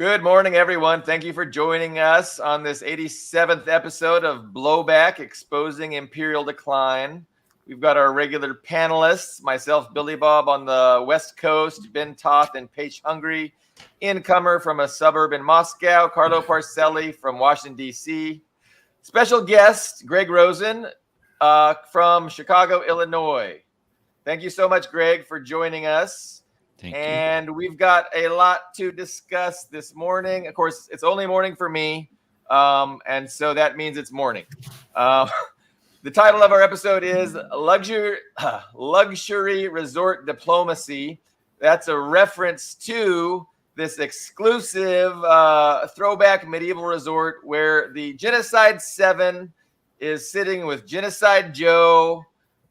Good morning, everyone. Thank you for joining us on this 87th episode of Blowback, Exposing Imperial Decline. We've got our regular panelists, myself, Billy Bob on the West Coast, Ben Toth in Page, Hungary, incomer from a suburb in Moscow, Carlo Parcelli from Washington, D.C., special guest, Greg Rosen from Chicago, Illinois. Thank you so much, Greg, for joining us. And we've got a lot to discuss this morning. Of course, it's only morning for me, and so that means it's morning. The title of our episode is Luxury Resort Diplomacy. That's a reference to this exclusive throwback medieval resort where the Genocide 7 is sitting with Genocide Joe,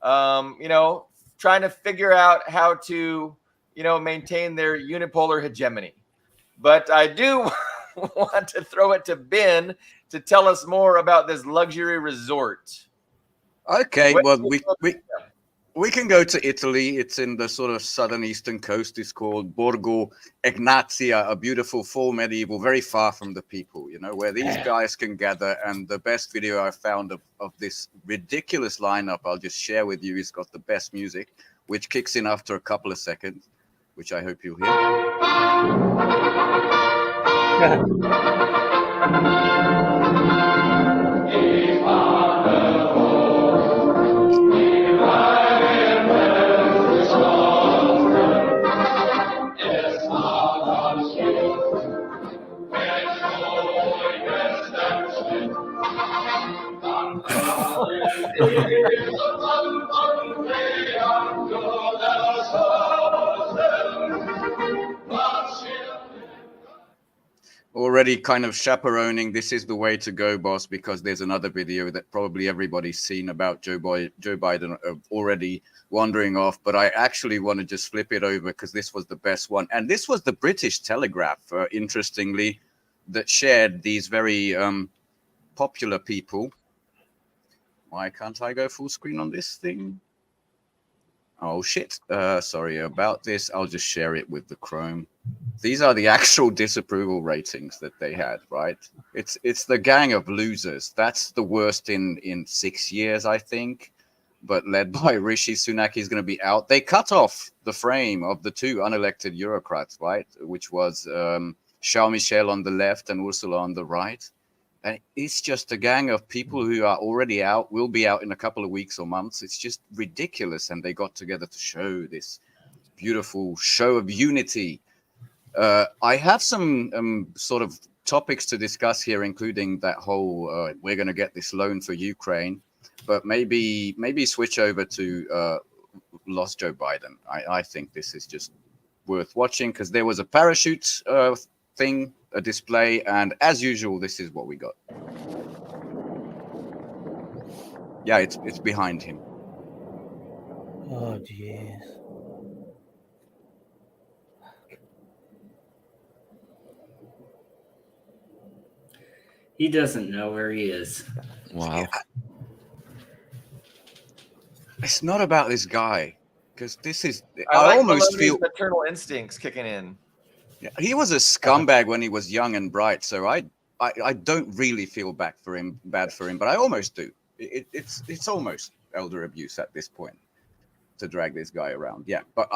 trying to figure out how to maintain their unipolar hegemony. But I do want to throw it to Ben to tell us more about this luxury resort. Okay, well, we can go to Italy. It's in the sort of southern eastern coast. It's called Borgo Egnazia, a beautiful full medieval, very far from the people, where these guys can gather. And the best video I found of this ridiculous lineup, I'll just share with you, is got the best music, which kicks in after a couple of seconds, which I hope you'll hear. Already kind of chaperoning, this is the way to go, boss, because there's another video that probably everybody's seen about Joe Biden already wandering off, but I actually want to just flip it over because this was the best one. And this was the British Telegraph, interestingly, that shared these very popular people. Why can't I go full screen on this thing? Oh, shit. Sorry about this. I'll just share it with the Chrome. These are the actual disapproval ratings that they had, right? It's the gang of losers. That's the worst in 6 years, I think. But led by Rishi Sunak, he's going to be out. They cut off the frame of the two unelected Eurocrats, right? Which was Charles Michel on the left and Ursula on the right. And it's just a gang of people who are already out, will be out in a couple of weeks or months. It's just ridiculous. And they got together to show this beautiful show of unity. I have some sort of topics to discuss here, including that whole we're going to get this loan for Ukraine, but maybe switch over to Lost Joe Biden. I think this is just worth watching because there was a parachute thing, a display, and as usual, this is what we got. Yeah, it's behind him. Oh, jeez. He doesn't know where he is. Wow. It's not about this guy, because this is. I almost feel maternal instincts kicking in. Yeah, he was a scumbag when he was young and bright, so I don't really feel bad for him, but I almost do. It's almost elder abuse at this point to drag this guy around. Yeah, but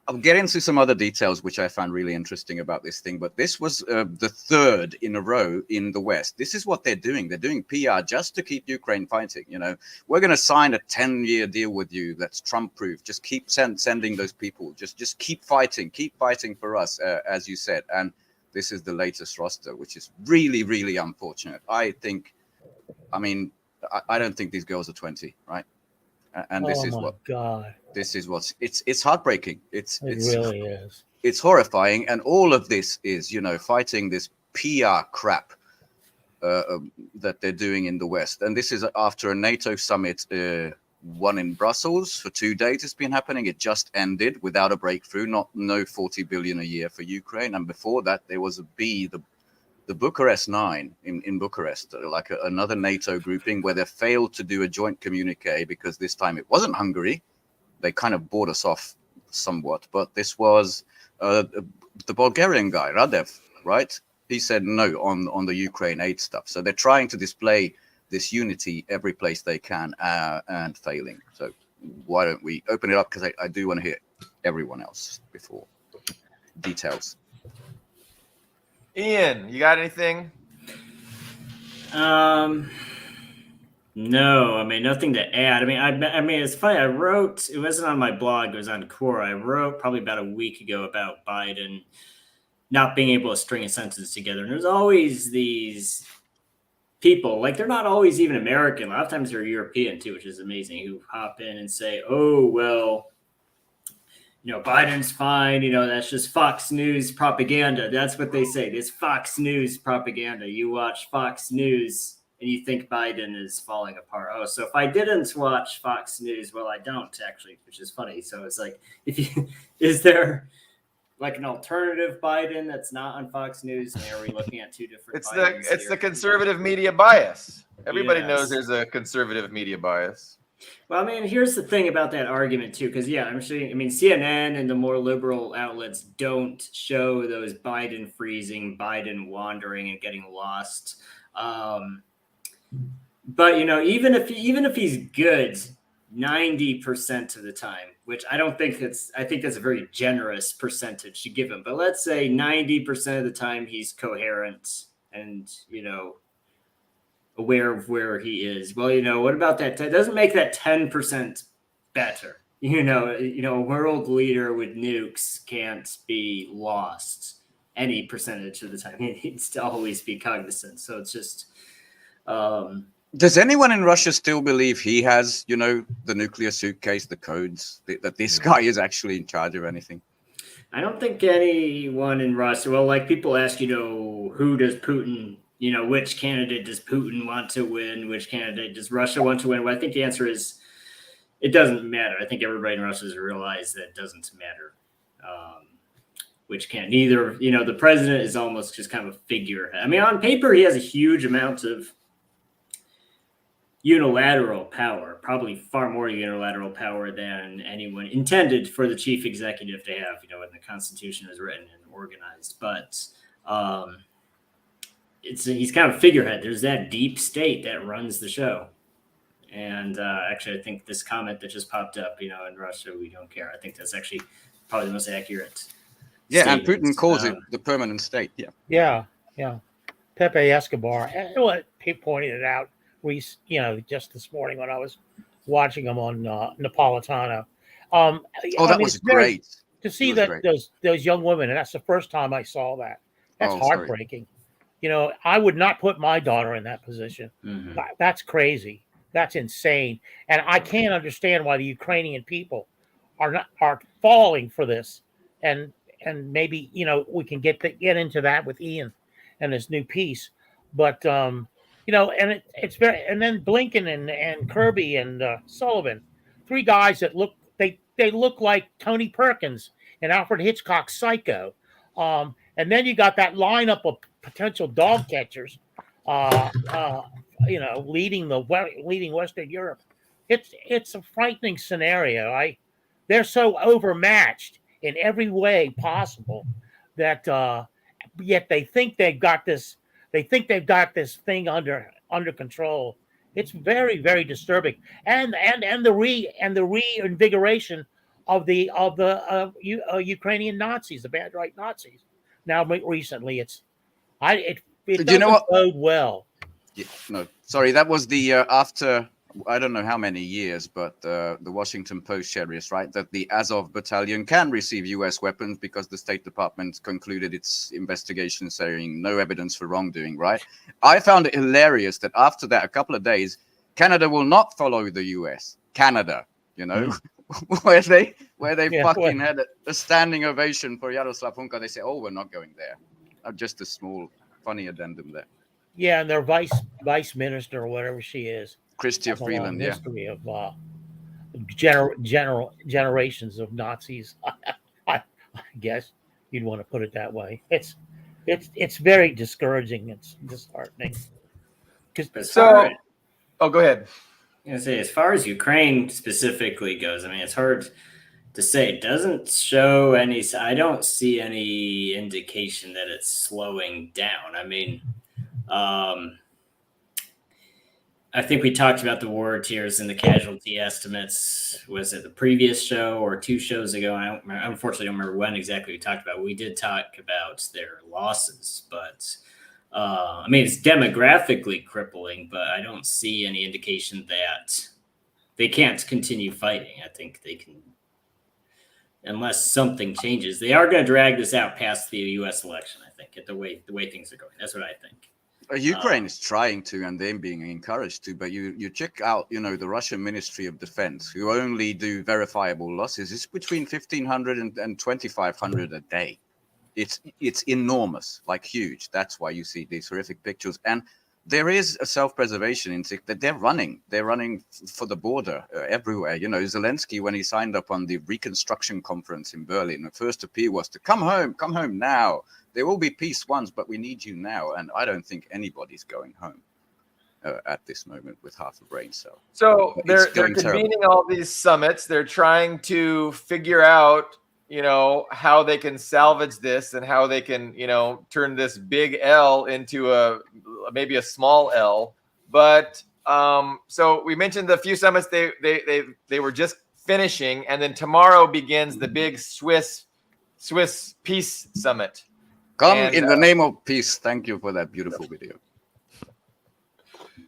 I'll get into some other details which I found really interesting about this thing. But this was the third in a row in the West. This is what they're doing. They're doing PR just to keep Ukraine fighting. We're going to sign a 10-year deal with you that's Trump-proof. Just keep sending those people. Just keep fighting for us, as you said. And this is the latest roster, which is really, really unfortunate. I don't think these girls are 20, right? And this is what. God. This is what's it's heartbreaking. It really is. It's horrifying, and all of this is fighting this PR crap that they're doing in the West. And this is after a NATO summit, one in Brussels for 2 days. It's been happening. It just ended without a breakthrough. No 40 billion a year for Ukraine. And before that, there was the Bucharest 9 in Bucharest, like another NATO grouping where they failed to do a joint communique because this time it wasn't Hungary. They kind of bought us off somewhat, but this was the Bulgarian guy, Radev, right? He said no on the Ukraine aid stuff. So they're trying to display this unity every place they can and failing. So why don't we open it up? Because I do want to hear everyone else before details. Ian, you got anything? No, I mean, nothing to add. I mean, it's funny. I wrote, it wasn't on my blog, it was on Quora. I wrote probably about a week ago about Biden not being able to string a sentence together. And there's always these people, like, they're not always even American. A lot of times they're European too, which is amazing, who hop in and say, oh, well, Biden's fine. That's just Fox News propaganda. That's what they say. This Fox News propaganda. You watch Fox News and you think Biden is falling apart. Oh, so if I didn't watch Fox News, well, I don't actually, which is funny. So it's like, is there like an alternative Biden that's not on Fox News? And are we looking at two different? It's the conservative media bias. Everybody Yes. knows there's a conservative media bias. Well, I mean, here's the thing about that argument too, because I'm sure. I mean, CNN and the more liberal outlets don't show those Biden freezing, Biden wandering, and getting lost. But even if he's good 90% of the time, which I don't think I think that's a very generous percentage to give him. But let's say 90% of the time he's coherent and aware of where he is. Well, what about that? That doesn't make that 10% better. A world leader with nukes can't be lost any percentage of the time. He needs to always be cognizant. So it's just. Does anyone in Russia still believe he has, the nuclear suitcase, the codes, that this guy is actually in charge of anything? I don't think anyone in Russia. Well, like people ask, who does Putin? Which candidate does Putin want to win? Which candidate does Russia want to win? Well, I think the answer is it doesn't matter. I think everybody in Russia has realized that it doesn't matter. Which can't neither. The president is almost just kind of a figurehead. I mean, on paper, he has a huge amount of unilateral power, probably far more unilateral power than anyone intended for the chief executive to have, when the Constitution is written and organized. But he's kind of a figurehead. There's that deep state that runs the show. And actually, I think this comment that just popped up, in Russia, we don't care. I think that's actually probably the most accurate. Yeah, statement. and Putin calls it the permanent state. Yeah. Pepe Escobar. What he pointed it out. Just this morning when I was watching him on Napolitano. That was great. To see those young women, and that's the first time I saw that. That's heartbreaking. I would not put my daughter in that position. Mm-hmm. That's crazy. That's insane. And I can't understand why the Ukrainian people are falling for this. And maybe we can get into that with Ian and his new piece, but and it's very, and then Blinken and Kirby and Sullivan, three guys that they look like Tony Perkins and Alfred Hitchcock's Psycho, and then you got that lineup of potential dog catchers, leading Western Europe. It's a frightening scenario. They're so overmatched in every way possible that yet they think they've got this. They think they've got this thing under control. It's very, very disturbing, and the reinvigoration of the Ukrainian Nazis, the bad right Nazis. Now recently, it doesn't bode well. Yeah, no, sorry, that was the after I don't know how many years, but the Washington Post shares, right, that the Azov battalion can receive U.S. weapons because the State Department concluded its investigation saying no evidence for wrongdoing, right? I found it hilarious that after that, a couple of days, Canada will not follow the U.S. Canada, where they fucking had a standing ovation for Yaroslav Hunka. They say, oh, we're not going there. Just a small funny addendum there. Yeah, and their vice minister or whatever she is. Chrystia Freeland, history of generations of Nazis. I guess you'd want to put it that way. It's very discouraging. It's disheartening. Go ahead. I was gonna say, as far as Ukraine specifically goes, I mean, it's hard to say. It doesn't show any. I don't see any indication that it's slowing down. I mean, I think we talked about the war tiers and the casualty estimates. Was it the previous show or 2 shows ago? I unfortunately don't remember when exactly we talked about. We did talk about their losses, but I mean, it's demographically crippling, but I don't see any indication that they can't continue fighting. I think they can, unless something changes. They are going to drag this out past the U.S. election, I think, at the way things are going. That's what I think. Ukraine is trying to, and they're being encouraged to, but you check out, the Russian Ministry of Defense, who only do verifiable losses. It's between 1,500 and 2,500 a day. It's enormous, like huge. That's why you see these horrific pictures. And there is a self-preservation instinct that they're running for the border everywhere. Zelensky, when he signed up on the reconstruction conference in Berlin, the first appeal was to come home now. There will be peace once, but we need you now. And I don't think anybody's going home at this moment with half a brain cell. So they're convening all these summits. They're trying to figure out, how they can salvage this and how they can, turn this big L into maybe a small L. But so we mentioned the few summits they were just finishing, and then tomorrow begins the big Swiss Peace Summit. Come in the name of peace. Thank you for that beautiful video.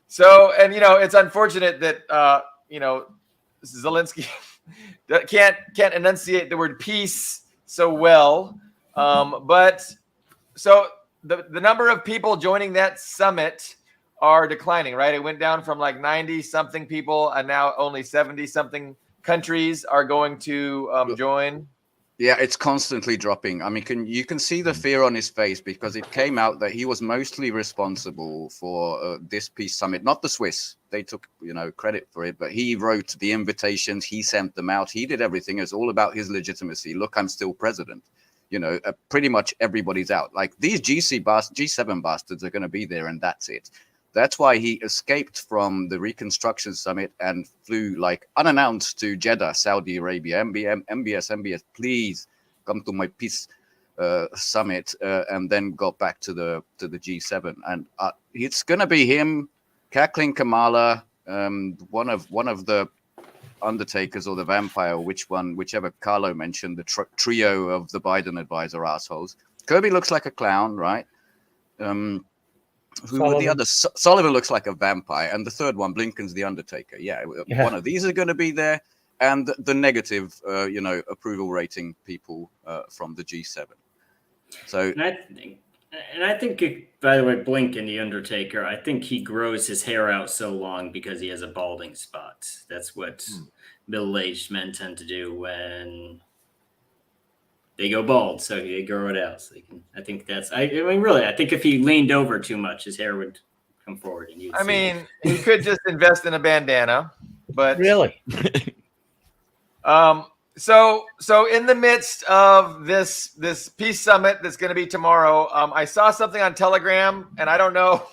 So, and it's unfortunate that Zelensky can't enunciate the word peace so well. But so the number of people joining that summit are declining, right? It went down from like 90 something people, and now only 70 something countries are going to join. Yeah, it's constantly dropping. I mean, you can see the fear on his face, because it came out that he was mostly responsible for this peace summit, not the Swiss. They took, credit for it, but he wrote the invitations. He sent them out. He did everything. It's all about his legitimacy. Look, I'm still president. Pretty much everybody's out. Like, these G7 bastards are going to be there, and that's it. That's why he escaped from the Reconstruction Summit and flew like unannounced to Jeddah, Saudi Arabia. MBS, please come to my peace summit, and then got back to the G7. And it's gonna be him, cackling Kamala, one of the Undertakers or the Vampire, whichever Carlo mentioned, the trio of the Biden advisor assholes. Kirby looks like a clown, right? Who were the other? Sullivan looks like a vampire, and the third one, Blinken's the Undertaker. Yeah, one of these are going to be there, and the negative, approval rating people from the G7. So, and I think, by the way, Blinken, the Undertaker, I think he grows his hair out so long because he has a balding spot. That's what middle-aged men tend to do when they go bald, so they grow it out. So they can. I think that's. I mean, really, I think if he leaned over too much, his hair would come forward, and I mean, he could just invest in a bandana, but really. So in the midst of this peace summit that's going to be tomorrow, I saw something on Telegram, and I don't know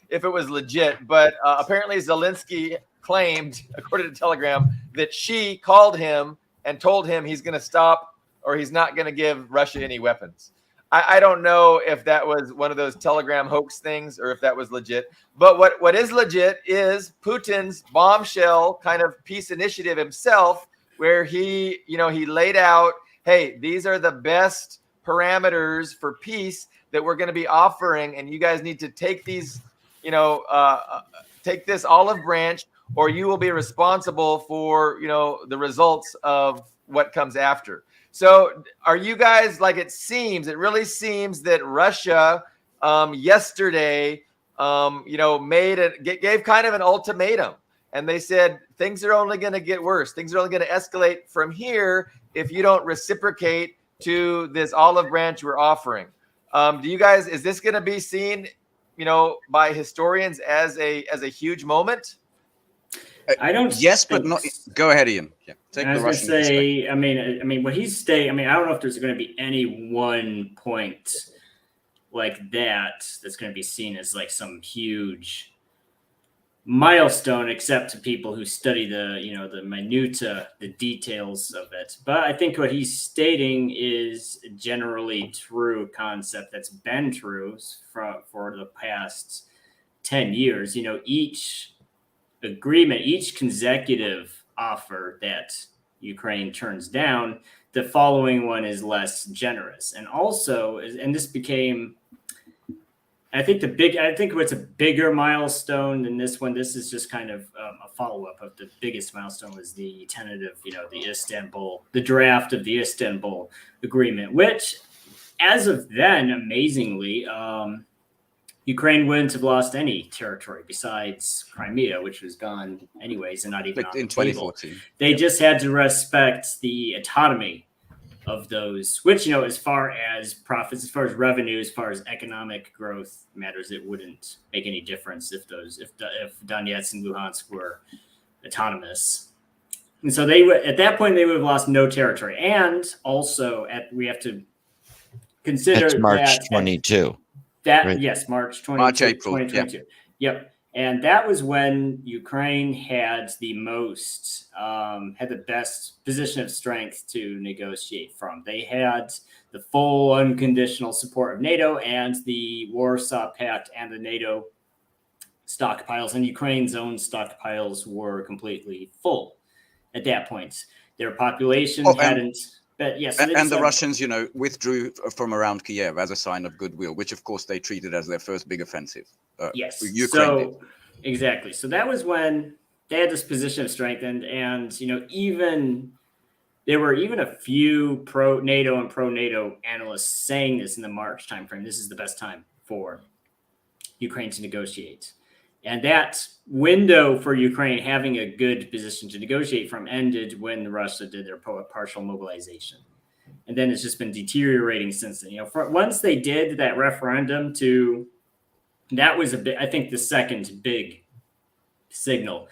if it was legit, but apparently Zelensky claimed, according to Telegram, that she called him and told him he's going to stop, or he's not going to give Russia any weapons. I don't know if that was one of those Telegram hoax things or if that was legit. But what is legit is Putin's bombshell kind of peace initiative himself, where he laid out, hey, these are the best parameters for peace that we're going to be offering, and you guys need to take these, take this olive branch, or you will be responsible for, the results of what comes after. So are you guys, like, it really seems that Russia yesterday, gave kind of an ultimatum, and they said things are only going to get worse. Things are only going to escalate from here if you don't reciprocate to this olive branch we're offering. Do you guys, is this going to be seen, by historians as a huge moment? I don't. Yes, but not. Go ahead, Ian. Yeah, take the Russian say. I mean, what he's saying. I mean, I don't know if there's going to be any one point like that's going to be seen as like some huge milestone, except to people who study the minutia, the details of it. But I think what he's stating is a generally true concept that's been true for the past 10 years. Each agreement, each consecutive offer that Ukraine turns down, the following one is less generous. And also, and this became, I think what's a bigger milestone than this one, this is just kind of a follow-up of the biggest milestone was the tentative, the draft of the Istanbul Agreement, which as of then, amazingly, Ukraine wouldn't have lost any territory besides Crimea, which was gone anyways and not even on the in 2014. table. They just had to respect the autonomy of those, which, as far as profits, as far as revenue, as far as economic growth matters, it wouldn't make any difference if Donetsk and Luhansk were autonomous. And so at that point, they would have lost no territory. And also we have to consider that's March 22. Right. Yes, March 22, March, April, 2022. Yeah. Yep. And that was when Ukraine had the best position of strength to negotiate from. They had the full unconditional support of NATO and the Warsaw Pact and the NATO stockpiles, and Ukraine's own stockpiles were completely full at that point. Their population hadn't. But yes, and the Russians, withdrew from around Kiev as a sign of goodwill, which of course they treated as their first big offensive. Yes, Ukraine did. Exactly. So that was when they had this position of strength, and even there were even a few pro-NATO and pro-NATO analysts saying this in the March timeframe. This is the best time for Ukraine to negotiate. And that window for Ukraine having a good position to negotiate from ended when Russia did their partial mobilization. And then it's just been deteriorating since then. Once they did that referendum that was I think the second big signal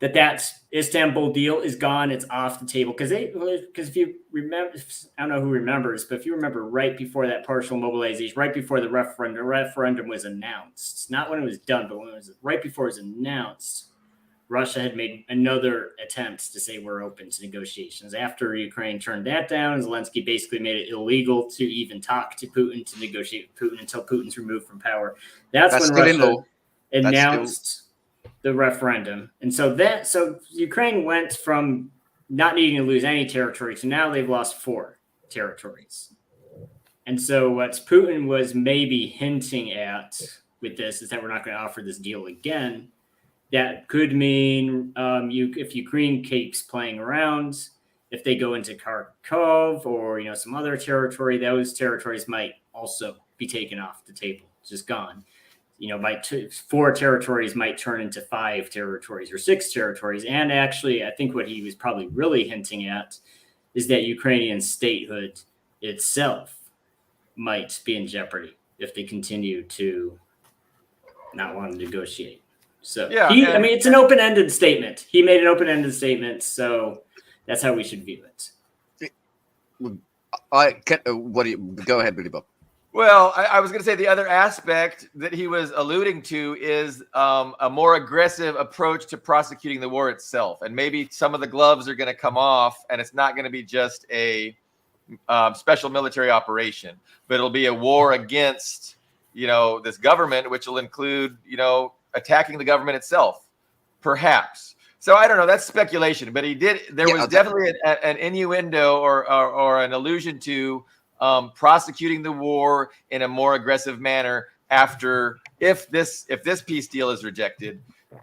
that Istanbul deal is gone. It's off the table because if you remember, I don't know who remembers, but if you remember right before that partial mobilization, right before the referendum was announced, not when it was done, but when it was right before it was announced, Russia had made another attempt to say we're open to negotiations. After Ukraine turned that down, Zelensky basically made it illegal to even talk to Putin, to negotiate with Putin until Putin's removed from power. That's when Russia announced the referendum. And so Ukraine went from not needing to lose any territory to now they've lost 4 territories. And so what Putin was maybe hinting at with this is that we're not going to offer this deal again. That could mean if Ukraine keeps playing around, if they go into Kharkov or some other territory, those territories might also be taken off the table, just gone. 4 territories might turn into 5 territories or 6 territories. And actually, I think what he was probably really hinting at is that Ukrainian statehood itself might be in jeopardy if they continue to not want to negotiate. So it's an open-ended statement. He made an open-ended statement, so that's how we should view it. Go ahead, Billy Bob. Well, I was going to say the other aspect that he was alluding to is a more aggressive approach to prosecuting the war itself. And maybe some of the gloves are going to come off and it's not going to be just a special military operation, but it'll be a war against, this government, which will include, attacking the government itself, perhaps. So I don't know. That's speculation, but there was definitely an innuendo or an allusion to prosecuting the war in a more aggressive manner if this peace deal is rejected.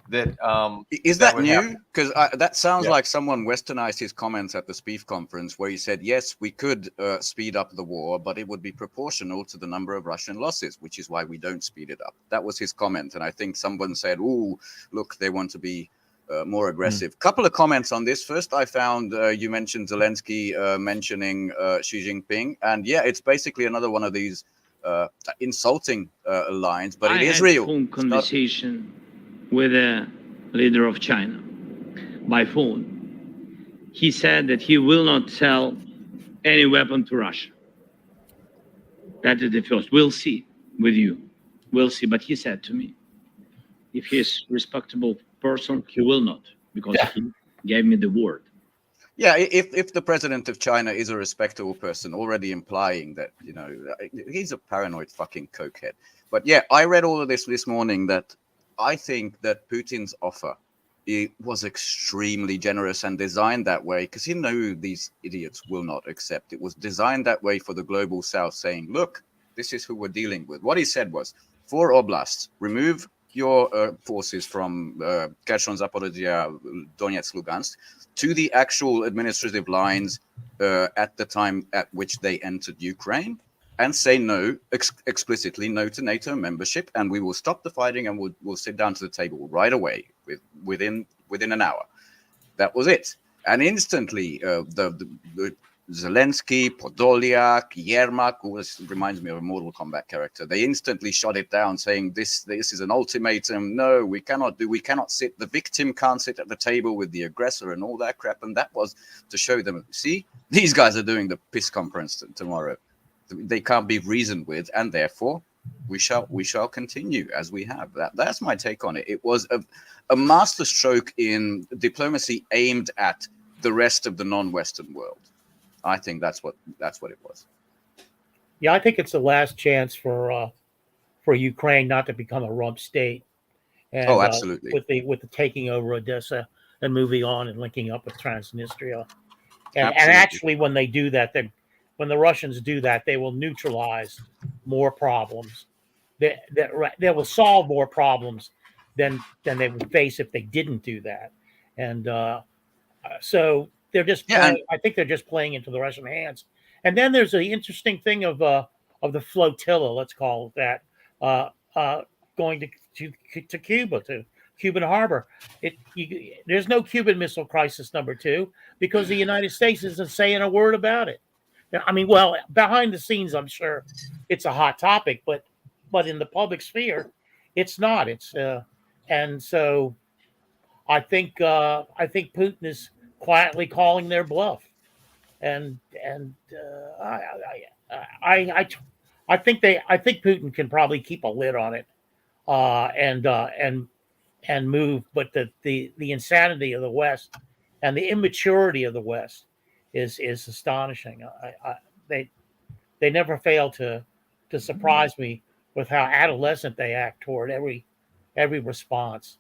Is that new? Because that sounds like someone westernized his comments at the SPIEF conference where he said, yes, we could speed up the war, but it would be proportional to the number of Russian losses, which is why we don't speed it up. That was his comment. And I think someone said, ooh, look, they want to be more aggressive. Couple of comments on this. First, I found you mentioned Zelensky mentioning Xi Jinping. And it's basically another one of these insulting lines, but it is real. Phone conversation with a leader of China by phone. He said that he will not sell any weapon to Russia. That is the first. We'll see with you. We'll see. But he said to me, if he's respectable person, he will not, because he gave me the word. Yeah, if the president of China is a respectable person, already implying that, he's a paranoid fucking cokehead. But yeah, I read all of this morning that I think that Putin's offer, it was extremely generous and designed that way because he knew these idiots will not accept. It was designed that way for the global south, saying, look, this is who we're dealing with. What he said was, 4 oblasts, remove your forces from Kherson, Zaporizhia, Donetsk, Lugansk, to the actual administrative lines at the time at which they entered Ukraine, and say no, explicitly no to NATO membership, and we will stop the fighting and we'll sit down to the table right away within an hour. That was it. And instantly, the Zelensky, Podolyak, Yermak, who reminds me of a Mortal Kombat character, they instantly shot it down, saying this is an ultimatum. No, we cannot sit. The victim can't sit at the table with the aggressor and all that crap. And that was to show them, see, these guys are doing the piss conference tomorrow. They can't be reasoned with, and therefore we shall continue as we have. That's my take on it. It was a masterstroke in diplomacy aimed at the rest of the non-Western world. I think that's what it was. Yeah, I think it's the last chance for Ukraine not to become a rump state. And, absolutely. With the taking over Odessa and moving on and linking up with Transnistria, and actually when they do that, when the Russians do that, they will neutralize more problems. They will solve more problems than they would face if they didn't do that. And so they're just playing, I think they're just playing into the Russian hands. And then there's the interesting thing of the flotilla, let's call it that, going to Cuba, to Cuban Harbor. There's no Cuban Missile Crisis #2 because the United States isn't saying a word about it. I mean, well, behind the scenes, I'm sure it's a hot topic, but in the public sphere, it's not. And so I think Putin is quietly calling their bluff, and I think Putin can probably keep a lid on it, and move, but the insanity of the West and the immaturity of the West is astonishing. They never fail to surprise me with how adolescent they act toward every response,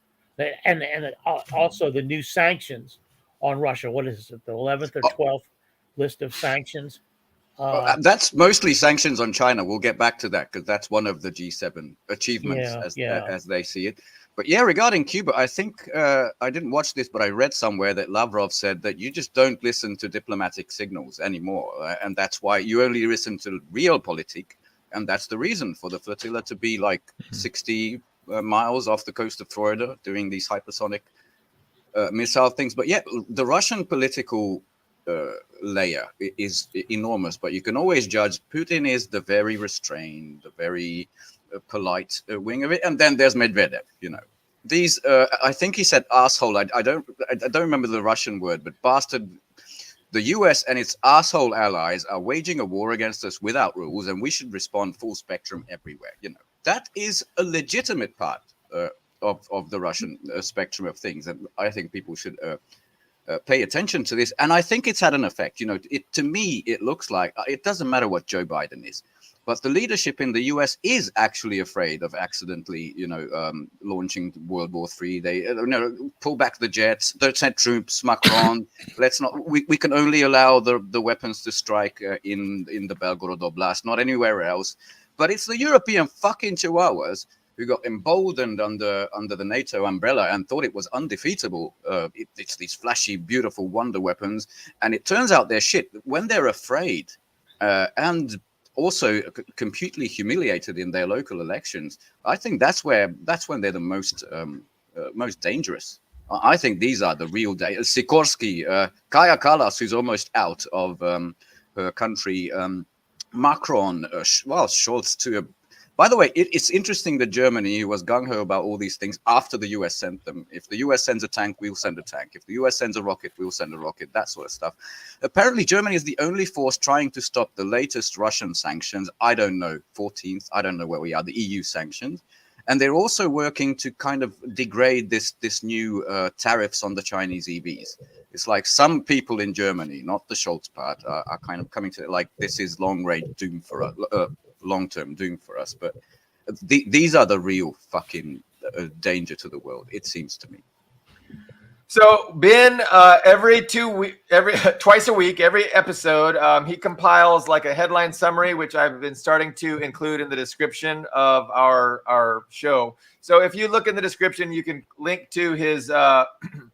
and also the new sanctions on Russia. What is it, the 11th or 12th list of sanctions? That's mostly sanctions on China. We'll get back to that because that's one of the G7 achievements as they see it. But yeah, regarding Cuba, I think I didn't watch this, but I read somewhere that Lavrov said that you just don't listen to diplomatic signals anymore. And that's why you only listen to realpolitik. And that's the reason for the flotilla to be like 60 miles off the coast of Florida doing these hypersonic missile things. But yeah, the Russian political layer is enormous, but you can always judge Putin is the very restrained, the very polite wing of it, and then there's Medvedev. These I think he said asshole. I don't remember the Russian word, but bastard. The US and its asshole allies are waging a war against us without rules, and we should respond full spectrum everywhere. That is a legitimate part of the Russian spectrum of things, and I think people should pay attention to this. And I think it's had an effect. To me, it looks like it doesn't matter what Joe Biden is, but the leadership in the US is actually afraid of accidentally, launching World War III. They pull back the jets, don't send troops, Macron. Let's not. We can only allow the weapons to strike in the Belgorod Oblast, not anywhere else. But it's the European fucking chihuahuas who got emboldened under the NATO umbrella and thought it was undefeatable. It's these flashy, beautiful wonder weapons, and it turns out they're shit. When they're afraid and also completely humiliated in their local elections, I think that's when they're the most dangerous. I think these are the real Sikorsky, Kaja Kallas, who's almost out of her country, Macron, Scholz too. By the way, it's interesting that Germany, who was gung-ho about all these things after the US sent them. If the US sends a tank, we'll send a tank. If the US sends a rocket, we'll send a rocket, that sort of stuff. Apparently, Germany is the only force trying to stop the latest Russian sanctions. I don't know, 14th. I don't know where we are, the EU sanctions. And they're also working to kind of degrade this new tariffs on the Chinese EVs. It's like some people in Germany, not the Scholz part, are kind of coming to it like this is long-range doom for us, long-term doom for us. But these are the real fucking danger to the world, it seems to me. So Ben, twice a week, every episode, he compiles like a headline summary, which I've been starting to include in the description of our show. So if you look in the description, you can link to his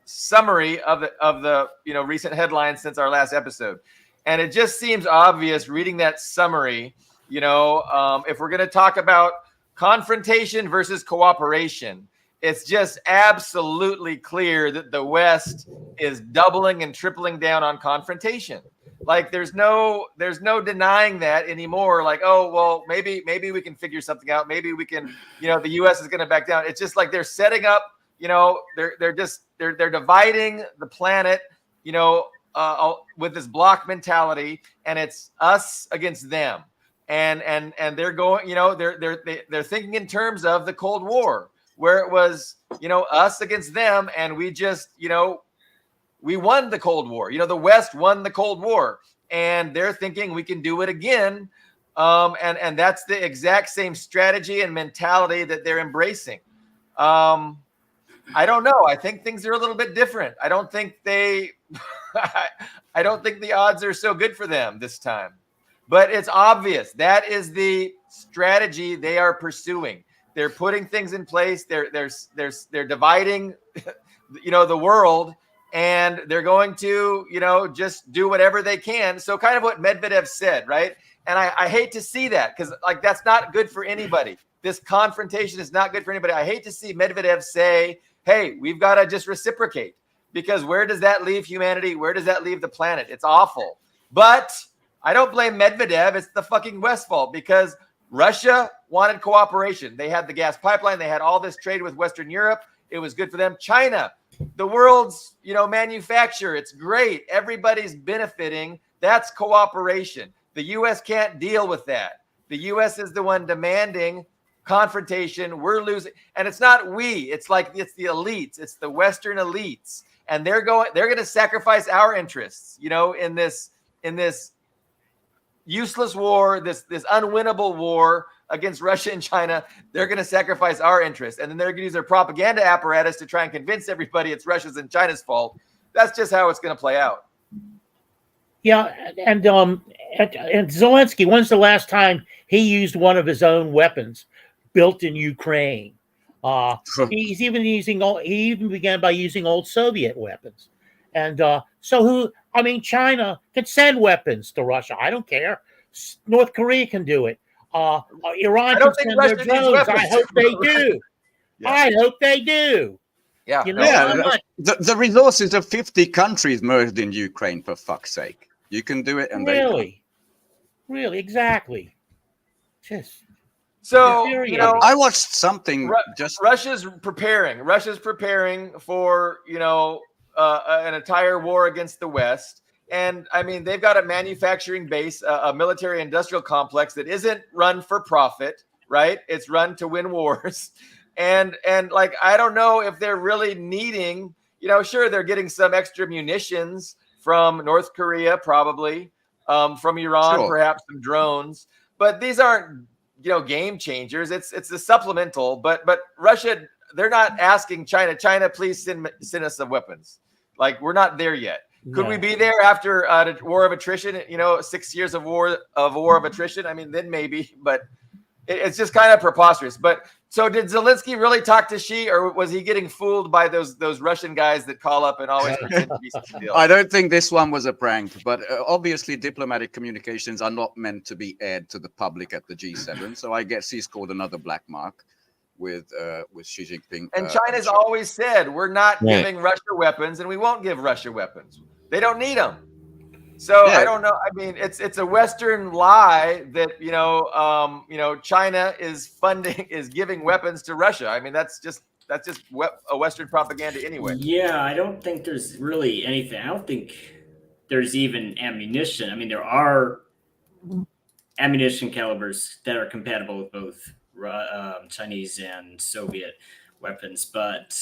summary of the recent headlines since our last episode. And it just seems obvious reading that summary, if we're going to talk about confrontation versus cooperation, it's just absolutely clear that the West is doubling and tripling down on confrontation. Like there's no denying that anymore. Like, oh, well, maybe we can figure something out. Maybe we can, the US is going to back down. It's just like they're setting up, they're dividing the planet, with this block mentality, and it's us against them. And they're going, they're thinking in terms of the Cold War, where it was, us against them, and we just, we won the Cold War. The West won the Cold War, and they're thinking we can do it again. And that's the exact same strategy and mentality that they're embracing. I don't know. I think things are a little bit different. I don't think I don't think the odds are so good for them this time. But it's obvious that is the strategy they are pursuing. They're putting things in place. They're dividing, the world, and they're going to, just do whatever they can. So kind of what Medvedev said, right? And I hate to see that because like that's not good for anybody. This confrontation is not good for anybody. I hate to see Medvedev say, "Hey, we've got to just reciprocate," because where does that leave humanity? Where does that leave the planet? It's awful. But I don't blame Medvedev. It's the fucking West's fault because Russia wanted cooperation. They had the gas pipeline. They had all this trade with Western Europe. It was good for them. China, the world's, manufacturer. It's great. Everybody's benefiting. That's cooperation. The U.S. can't deal with that. The U.S. is the one demanding confrontation. We're losing. And it's not we. It's like it's the elites. It's the Western elites. And they're going to sacrifice our interests, in this useless war, this unwinnable war against Russia and China. They're going to sacrifice our interests, and then they're going to use their propaganda apparatus to try and convince everybody it's Russia's and China's fault. That's just how it's going to play out. Yeah, and Zelensky, when's the last time he used one of his own weapons built in Ukraine? He even began by using old Soviet weapons. And China can send weapons to Russia. I don't care. North Korea can do it. Iran can send their drones. I hope they do. Yeah. I hope they do. Yeah. The resources of 50 countries merged in Ukraine, for fuck's sake. You can do it, and really, exactly. Just so I watched something. Russia's preparing for an entire war against the West. And I mean, they've got a manufacturing base, a military industrial complex that isn't run for profit, right? It's run to win wars. And like, I don't know if they're really needing, sure, they're getting some extra munitions from North Korea, probably, from Iran, sure, perhaps some drones, but these aren't, game changers. It's a supplemental, but Russia, they're not asking China, please send us some weapons. Like, we're not there yet. Could we be there after a war of attrition? 6 years of war of attrition. I mean, then maybe, but it's just kind of preposterous. But so, did Zelensky really talk to Xi, or was he getting fooled by those Russian guys that call up and always pretend to be some deal? I don't think this one was a prank, but obviously diplomatic communications are not meant to be aired to the public at the G7. So I guess he's called another black mark with Xi Jinping. And China's always said, we're not giving Russia weapons, and we won't give Russia weapons. They don't need them. So I don't know. I mean, it's a Western lie that China is giving weapons to Russia. I mean, that's just a Western propaganda anyway. Yeah, I don't think there's really anything. I don't think there's even ammunition. I mean, there are ammunition calibers that are compatible with both Chinese and Soviet weapons, but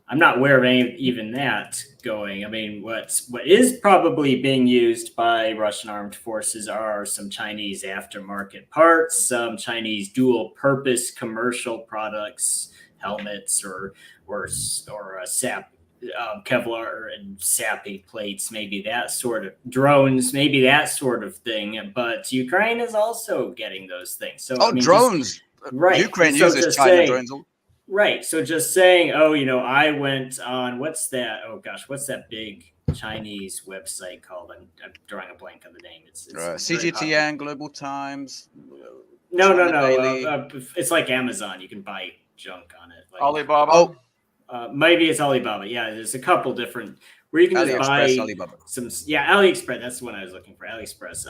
I'm not aware of any even that going. I mean, what is probably being used by Russian armed forces are some Chinese aftermarket parts, some Chinese dual-purpose commercial products, helmets or sap. Kevlar and sappy plates, maybe that sort of drones, maybe that sort of thing. But Ukraine is also getting those things. So I mean, drones! Right. Ukraine so uses China drones. Right. So just saying, oh, I went on what's that? Oh gosh, what's that big Chinese website called? I'm drawing a blank on the name. It's CGTN, Global Times. No. It's like Amazon. You can buy junk on it. Like, Alibaba. Oh. Maybe it's Alibaba. Yeah, there's a couple different where you can just buy Alibaba. AliExpress. That's the one I was looking for. AliExpress.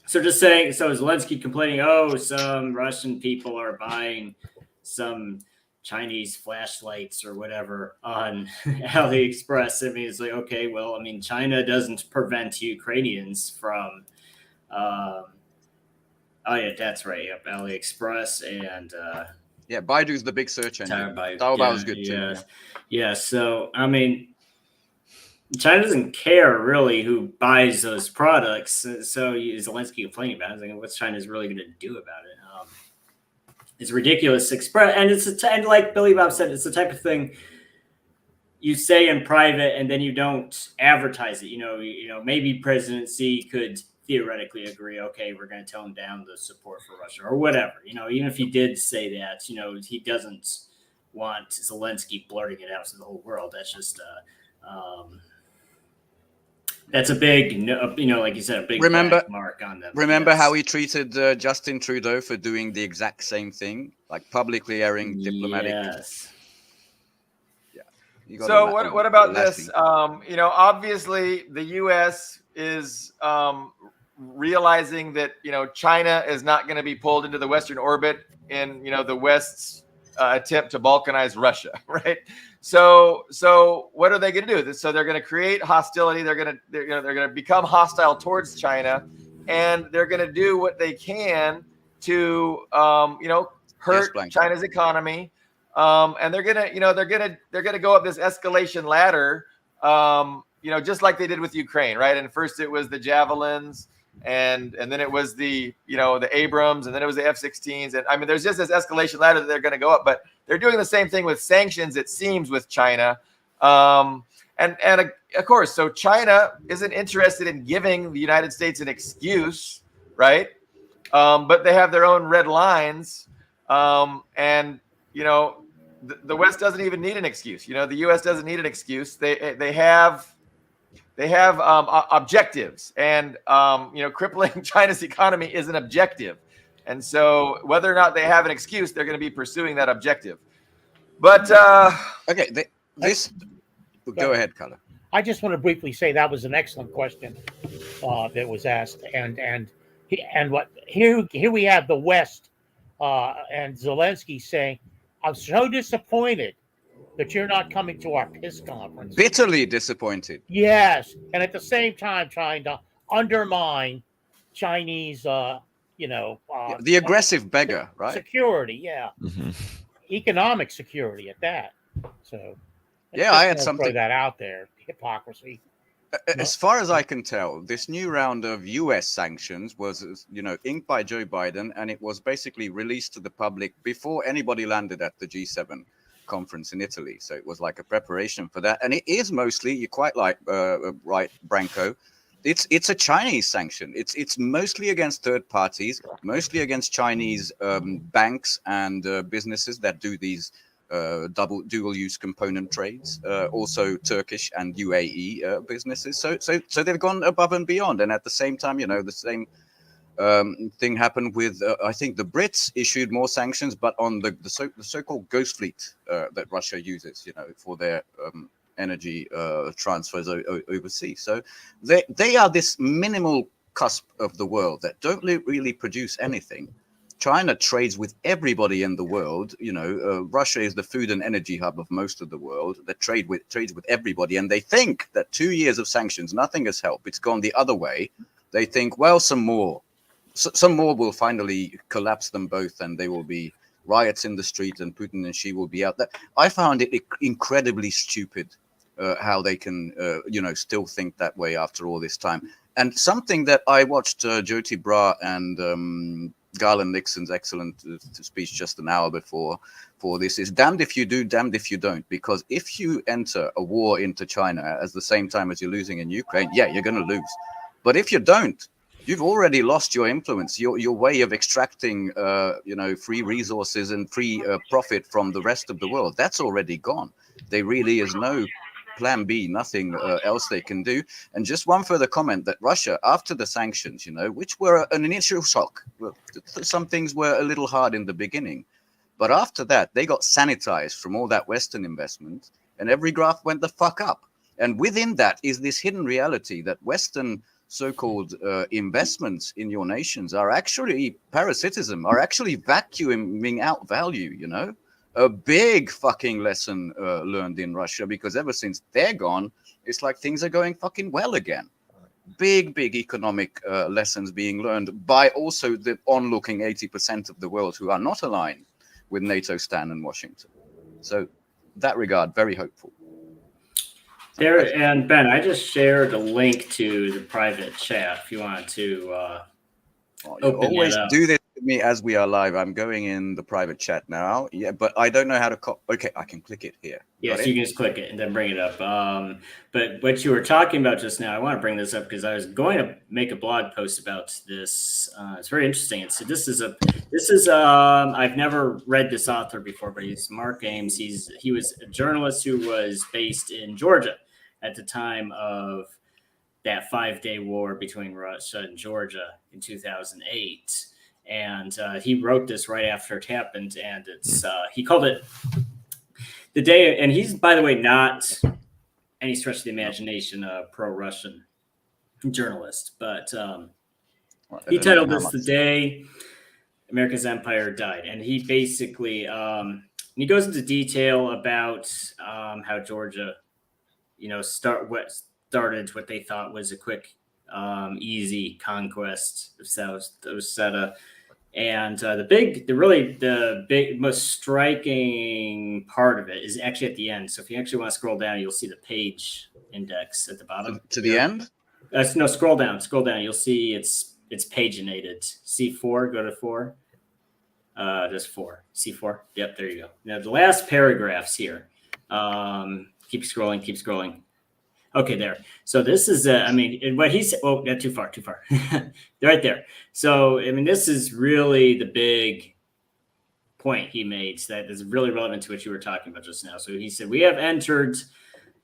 So just saying. So Zelensky complaining, oh, some Russian people are buying some Chinese flashlights or whatever on AliExpress. I mean, it's like, okay, well, I mean, China doesn't prevent Ukrainians from. Oh yeah, that's right. Yep, AliExpress and. Yeah, Baidu's the big search engine. Taobao's good too. Yeah. So I mean, China doesn't care really who buys those products. So Zelensky complaining about it. I was like, what's China's really going to do about it? It's ridiculous. And and like Billy Bob said, it's the type of thing you say in private and then you don't advertise it. Maybe President Xi could theoretically agree, okay, we're going to tone down the support for Russia or whatever. Even if he did say that, he doesn't want Zelensky blurting it out to the whole world. That's just that's a big, like you said, a big black mark on them. Remember how he treated Justin Trudeau for doing the exact same thing, like publicly airing diplomatic. Yes. Yeah. So what about this? Obviously the U.S. is realizing that China is not going to be pulled into the Western orbit in the West's attempt to balkanize Russia, right? So what are they going to do? So they're going to create hostility. They're going to become hostile towards China, and they're going to do what they can to hurt China's economy. And they're gonna go up this escalation ladder, just like they did with Ukraine, right? And first it was the Javelins, and then it was the Abrams, and then it was the F-16s, and I mean, there's just this escalation ladder that they're going to go up. But they're doing the same thing with sanctions, it seems, with China, and of course, so China isn't interested in giving the United States an excuse, right? But they have their own red lines, and the West doesn't even need an excuse. The U.S. doesn't need an excuse. They have objectives, and crippling China's economy is an objective, and so whether or not they have an excuse, they're going to be pursuing that objective. But okay, go ahead, Color. I just want to briefly say that was an excellent question that was asked, and what here we have the West and Zelensky saying, "I'm so disappointed that you're not coming to our PIS conference." Bitterly disappointed. Yes, and at the same time trying to undermine Chinese, the aggressive beggar, right? Security, yeah, economic security at that. So, I had something. Throw that out there. Hypocrisy. As far as I can tell, this new round of U.S. sanctions was, inked by Joe Biden, and it was basically released to the public before anybody landed at the G7 conference in Italy. So it was like a preparation for that, and it is mostly, you're quite right, Branko. It's a Chinese sanction. It's mostly against third parties, mostly against Chinese banks and businesses that do these dual use component trades, also Turkish and UAE businesses. So they've gone above and beyond, and at the same time, the same thing happened with I think the Brits issued more sanctions, but on the so-called ghost fleet that Russia uses, for their energy transfers overseas. So they are this minimal cusp of the world that don't really produce anything. China trades with everybody in the world. Russia is the food and energy hub of most of the world. That trades with everybody, and they think that 2 years of sanctions, nothing has helped. It's gone the other way. They think, well, some more. some more will finally collapse them both, and they will be riots in the street, and Putin and Xi will be out there. I found it incredibly stupid how they can, still think that way after all this time. And something that I watched Jyoti Bra and Garland Nixon's excellent speech just an hour before for this is damned if you do, damned if you don't. Because if you enter a war into China at the same time as you're losing in Ukraine, yeah, you're going to lose. But if you don't, you've already lost your influence, your way of extracting, free resources and free profit from the rest of the world. That's already gone. There really is no plan B, nothing else they can do. And just one further comment that Russia, after the sanctions, which were an initial shock, some things were a little hard in the beginning, but after that, they got sanitized from all that Western investment, and every graph went the fuck up. And within that is this hidden reality that Western so-called investments in your nations are actually parasitism, are actually vacuuming out value, A big fucking lesson learned in Russia, because ever since they're gone, it's like things are going fucking well again. Big economic lessons being learned by also the onlooking 80% of the world who are not aligned with NATO, Stan, and Washington. So that regard, very hopeful. There, and Ben, I just shared a link to the private chat if you want to open always that up. Do this to me as we are live. I'm going in the private chat now. Yeah, but I don't know how to okay, I can click it here. Yes, you can just click it and then bring it up. But what you were talking about just now, I want to bring this up because I was going to make a blog post about this. It's very interesting. This is I've never read this author before, but he's Mark Ames. He was a journalist who was based in Georgia at the time of that 5-day war between Russia and Georgia in 2008. And he wrote this right after it happened. And it's he called it the day. And he's, by the way, not any stretch of the imagination a pro-Russian journalist. But he titled this "The Day America's Empire Died." And he basically he goes into detail about how Georgia, started what they thought was a quick, easy conquest of South Ossetia. And the big, most striking part of it is actually at the end. So if you actually want to scroll down, you'll see the page index at the bottom. To the end? No, scroll down. You'll see it's paginated. C4, go to 4. Just 4. C4. Yep, there you go. Now the last paragraphs here. Keep scrolling. Okay, there. So this is, what he said. Oh, not too far. Right there. So, this is really the big point he made that is really relevant to what you were talking about just now. So he said, we have entered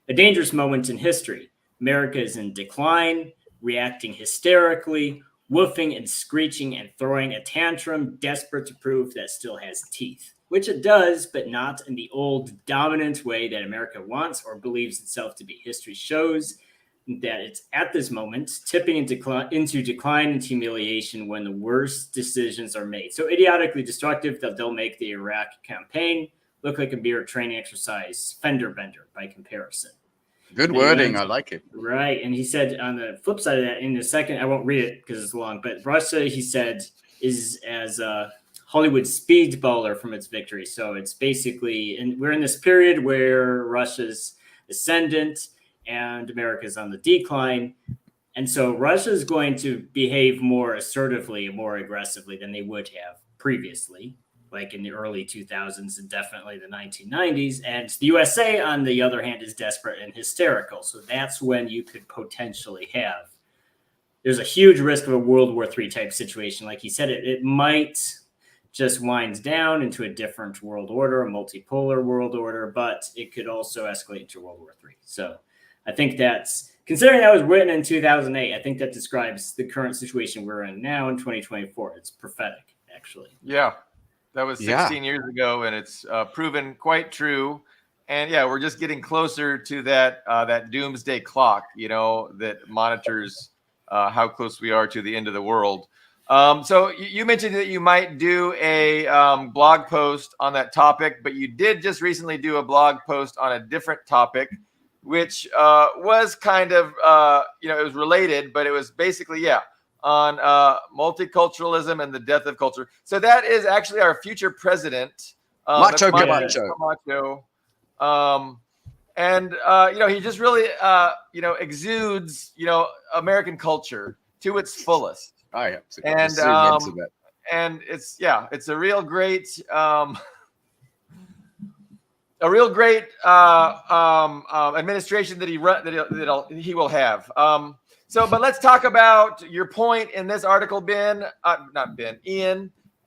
a dangerous moment in history. America is in decline, reacting hysterically, woofing and screeching and throwing a tantrum, desperate to prove that it still has teeth. Which it does, but not in the old dominant way that America wants or believes itself to be. History shows that it's at this moment tipping into decline and humiliation when the worst decisions are made. So idiotically destructive that they'll make the Iraq campaign look like a mere training exercise, fender bender by comparison. Good wording. I like it. Right. And he said on the flip side of that, in a second, I won't read it because it's long, but Russia, he said, is as Hollywood speedballer from its victory. So it's basically, and we're in this period where Russia's ascendant and America's on the decline. And so Russia is going to behave more assertively and more aggressively than they would have previously, like in the early 2000s and definitely the 1990s. And the USA, on the other hand, is desperate and hysterical. So that's when you could potentially have, there's a huge risk of a World War III type situation. Like he said, it might just winds down into a different world order, a multipolar world order, but it could also escalate into World War III. So I think that's, considering that was written in 2008, I think that describes the current situation we're in now in 2024. It's prophetic, actually. Yeah, that was 16 years ago, and it's proven quite true. And yeah, we're just getting closer to that doomsday clock, that monitors how close we are to the end of the world. So you mentioned that you might do a blog post on that topic, but you did just recently do a blog post on a different topic, which was kind of, it was related, but it was basically, on multiculturalism and the death of culture. So that is actually our future president, Macho that's Camacho. Camacho. And he just really exudes American culture to its fullest. I have to And zoom into that. And it's a real great administration that he will have. But let's talk about your point in this article, Ian,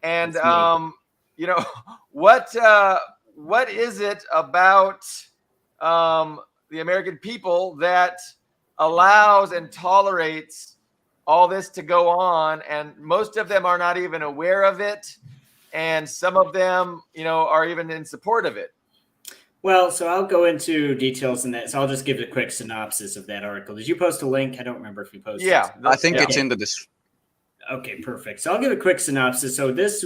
and what is it about the American people that allows and tolerates all this to go on, and most of them are not even aware of it, and some of them are even in support of it. Well, so I'll go into details in that. So I'll just give a quick synopsis of that article. Did you post a link? I don't remember if you posted. Yeah, I think it's in the description. Okay, perfect. So I'll give a quick synopsis. So this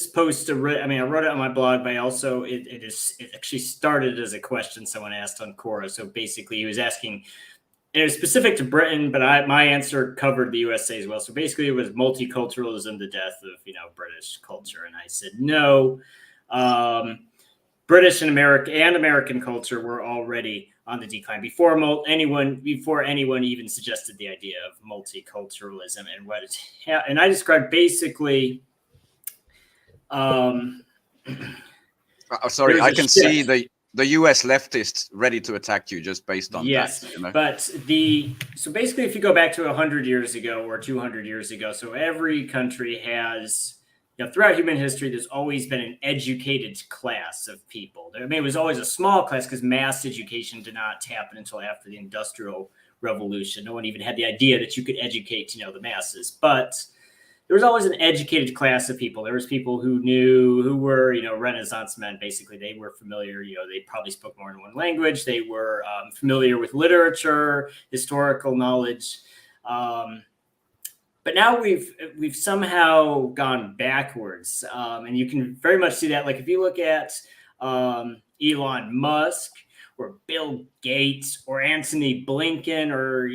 post, I wrote it on my blog, but it actually started as a question someone asked on Quora. So basically, he was asking, and it was specific to Britain, but my answer covered the USA as well. So basically, it was multiculturalism, the death of British culture, and I said no. British and American culture were already on the decline before anyone even suggested the idea of multiculturalism and I described basically. Sorry, I can see the U.S. leftists ready to attack you just based on that. But so basically, if you go back to 100 years ago or 200 years ago, so every country has. Throughout human history, there's always been an educated class of people. I mean, it was always a small class because mass education did not happen until after the Industrial Revolution. No one even had the idea that you could educate, the masses. But there was always an educated class of people. There was people who were, Renaissance men. Basically, they were familiar. They probably spoke more than one language. They were familiar with literature, historical knowledge. But now we've somehow gone backwards, and you can very much see that. Like if you look at Elon Musk or Bill Gates or Anthony Blinken or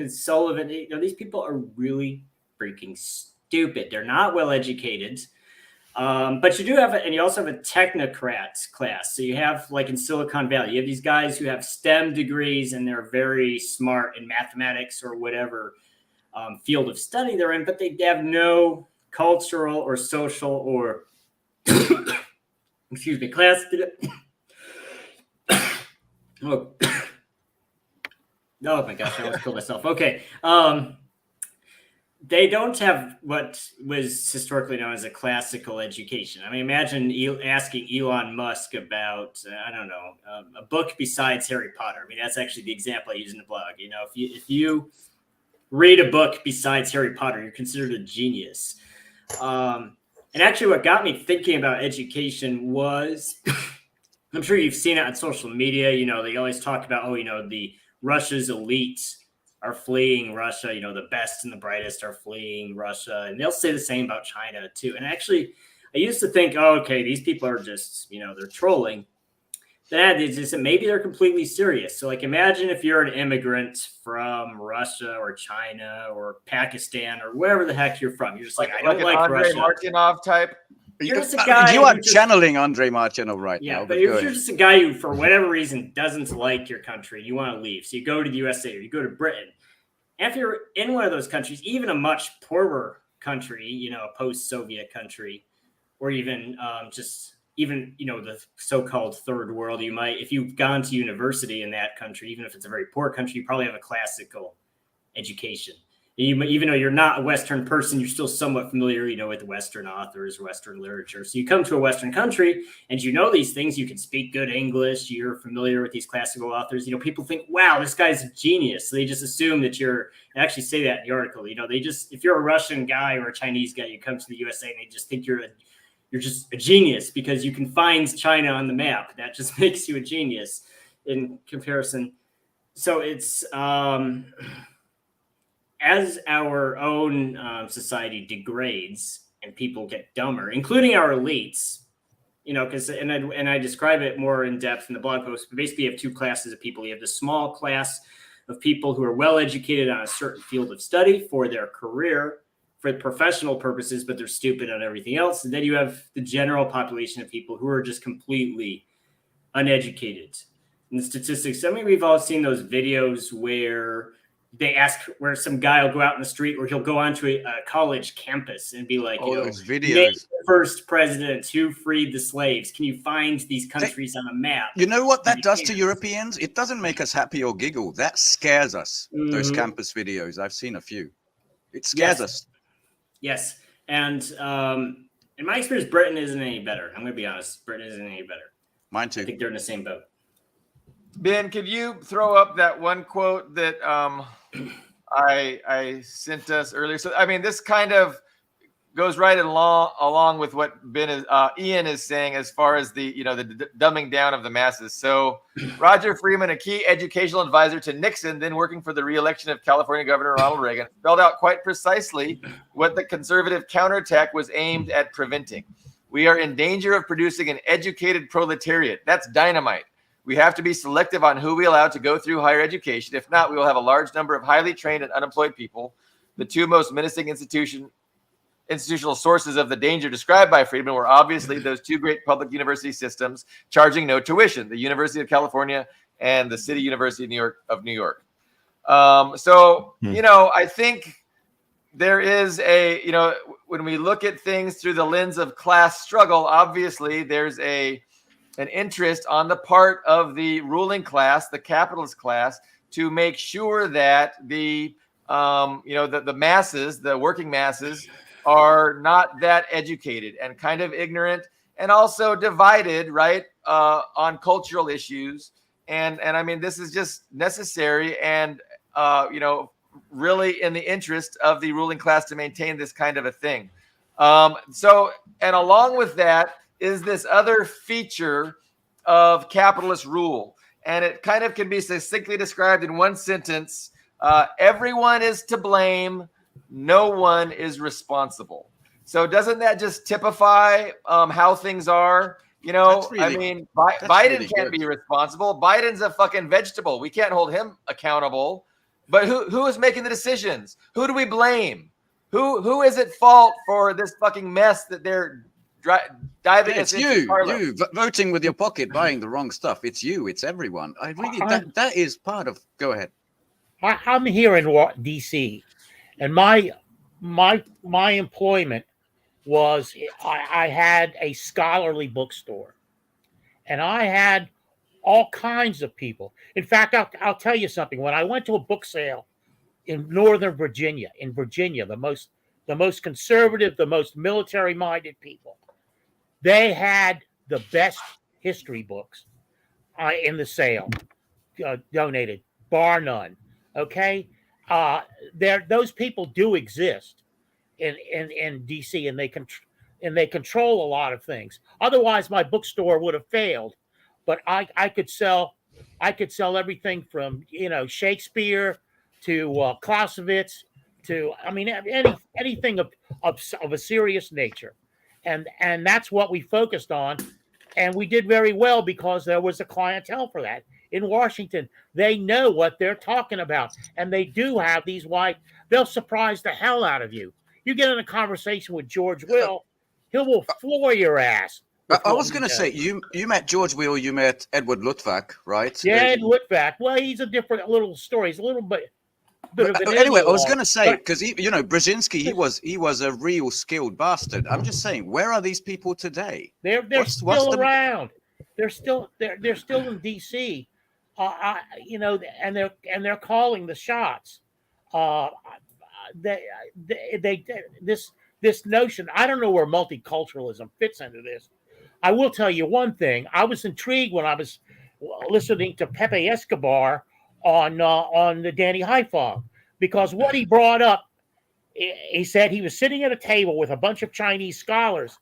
Sullivan, these people are really freaking stupid. They're not well educated, but you also have a technocrat class. So you have, like in Silicon Valley, you have these guys who have STEM degrees and they're very smart in mathematics or whatever field of study they're in, but they have no cultural or social or class. Oh my gosh, I almost killed myself. Okay. They don't have what was historically known as a classical education. I mean, imagine asking Elon Musk about, a book besides Harry Potter. I mean, that's actually the example I use in the blog. If you read a book besides Harry Potter, you're considered a genius. And actually what got me thinking about education was, I'm sure you've seen it on social media, they always talk about, the Russia's elite are fleeing Russia, the best and the brightest are fleeing Russia. And they'll say the same about China too. And actually, I used to think, these people are just, they're trolling. That is just maybe they're completely serious. So, like, imagine if you're an immigrant from Russia or China or Pakistan or wherever the heck you're from. You're just like I don't like Andrei Russia. Martynov type. You're just a guy. You are channeling Andrei Martynov right now. Yeah, but if you're just a guy who, for whatever reason, doesn't like your country, you want to leave. So you go to the USA or you go to Britain. And if you're in one of those countries, even a much poorer country, a post-Soviet country, or even the so-called third world, if you've gone to university in that country, even if it's a very poor country, you probably have a classical education. Even though you're not a Western person, you're still somewhat familiar, with Western authors, Western literature. So you come to a Western country and these things, you can speak good English, you're familiar with these classical authors. People think, wow, this guy's a genius. So they just assume that I actually say that in the article, if you're a Russian guy or a Chinese guy, you come to the USA and they just think you're just a genius because you can find China on the map. That just makes you a genius in comparison. So it's as our own society degrades and people get dumber, including our elites, because I describe it more in depth in the blog post. But basically, you have two classes of people. You have the small class of people who are well educated on a certain field of study for their career, for professional purposes, but they're stupid on everything else. And then you have the general population of people who are just completely uneducated. And the statistics, I mean, we've all seen those videos where where some guy will go out in the street, or he'll go onto a college campus and be like, those videos. Name the first president who freed the slaves. Can you find these countries on a map? You know what that does to Europeans? It doesn't make us happy or giggle. That scares us. Those campus videos. I've seen a few. It scares us. Yes. And in my experience, Britain isn't any better. I'm going to be honest. Britain isn't any better. Mine too. I think they're in the same boat. Ben, could you throw up that one quote that I sent us earlier? So, I mean, this kind of goes right along with what Ian is saying as far as the dumbing down of the masses. So, Roger Freeman, a key educational advisor to Nixon, then working for the re-election of California Governor Ronald Reagan, spelled out quite precisely what the conservative counterattack was aimed at preventing. We are in danger of producing an educated proletariat. That's dynamite. We have to be selective on who we allow to go through higher education. If not, we will have a large number of highly trained and unemployed people. The two most menacing institutional sources of the danger described by Friedman were obviously those two great public university systems charging no tuition, the University of California and the City University of New York. I think there is when we look at things through the lens of class struggle, obviously there's an interest on the part of the ruling class, the capitalist class, to make sure that the masses, the working masses, are not that educated and kind of ignorant, and also divided, right, on cultural issues. And I mean, this is just necessary and really in the interest of the ruling class to maintain this kind of a thing. And along with that is this other feature of capitalist rule. And it kind of can be succinctly described in one sentence. Everyone is to blame. No one is responsible. So doesn't that just typify how things are? Biden really can't be responsible. Biden's a fucking vegetable. We can't hold him accountable. But who is making the decisions? Who do we blame? Who is at fault for this fucking mess that they're diving us into? You voting with your pocket, buying the wrong stuff. It's you. It's everyone. That is part of. Go ahead. I'm here in DC, and my employment was I had a scholarly bookstore, and I had all kinds of people. In fact, I'll tell you something. When I went to a book sale in Northern Virginia, the most conservative, the most military-minded people, they had the best history books in the sale, donated, bar none. Okay, those people do exist in DC, and they control a lot of things. Otherwise, my bookstore would have failed. But I could sell everything from Shakespeare to Clausewitz to anything of a serious nature, and that's what we focused on, and we did very well because there was a clientele for that. In Washington, they know what they're talking about, and they do have these they'll surprise the hell out of you. You get in a conversation with George Will, he will floor your ass. I was going to say, you met George Will, you met Edward Luttwak, right? Yeah, Ed Luttwak. Well, he's a different little story. He's a little bit of an anyway, I was going to say, because Brzezinski, he was a real skilled bastard. I'm just saying, where are these people today? They're still around. They're still in DC, and they're calling the shots. This notion, I don't know where multiculturalism fits into this. I will tell you one thing. I was intrigued when I was listening to Pepe Escobar on the Danny Haiphong, because what he brought up, he said he was sitting at a table with a bunch of Chinese scholars,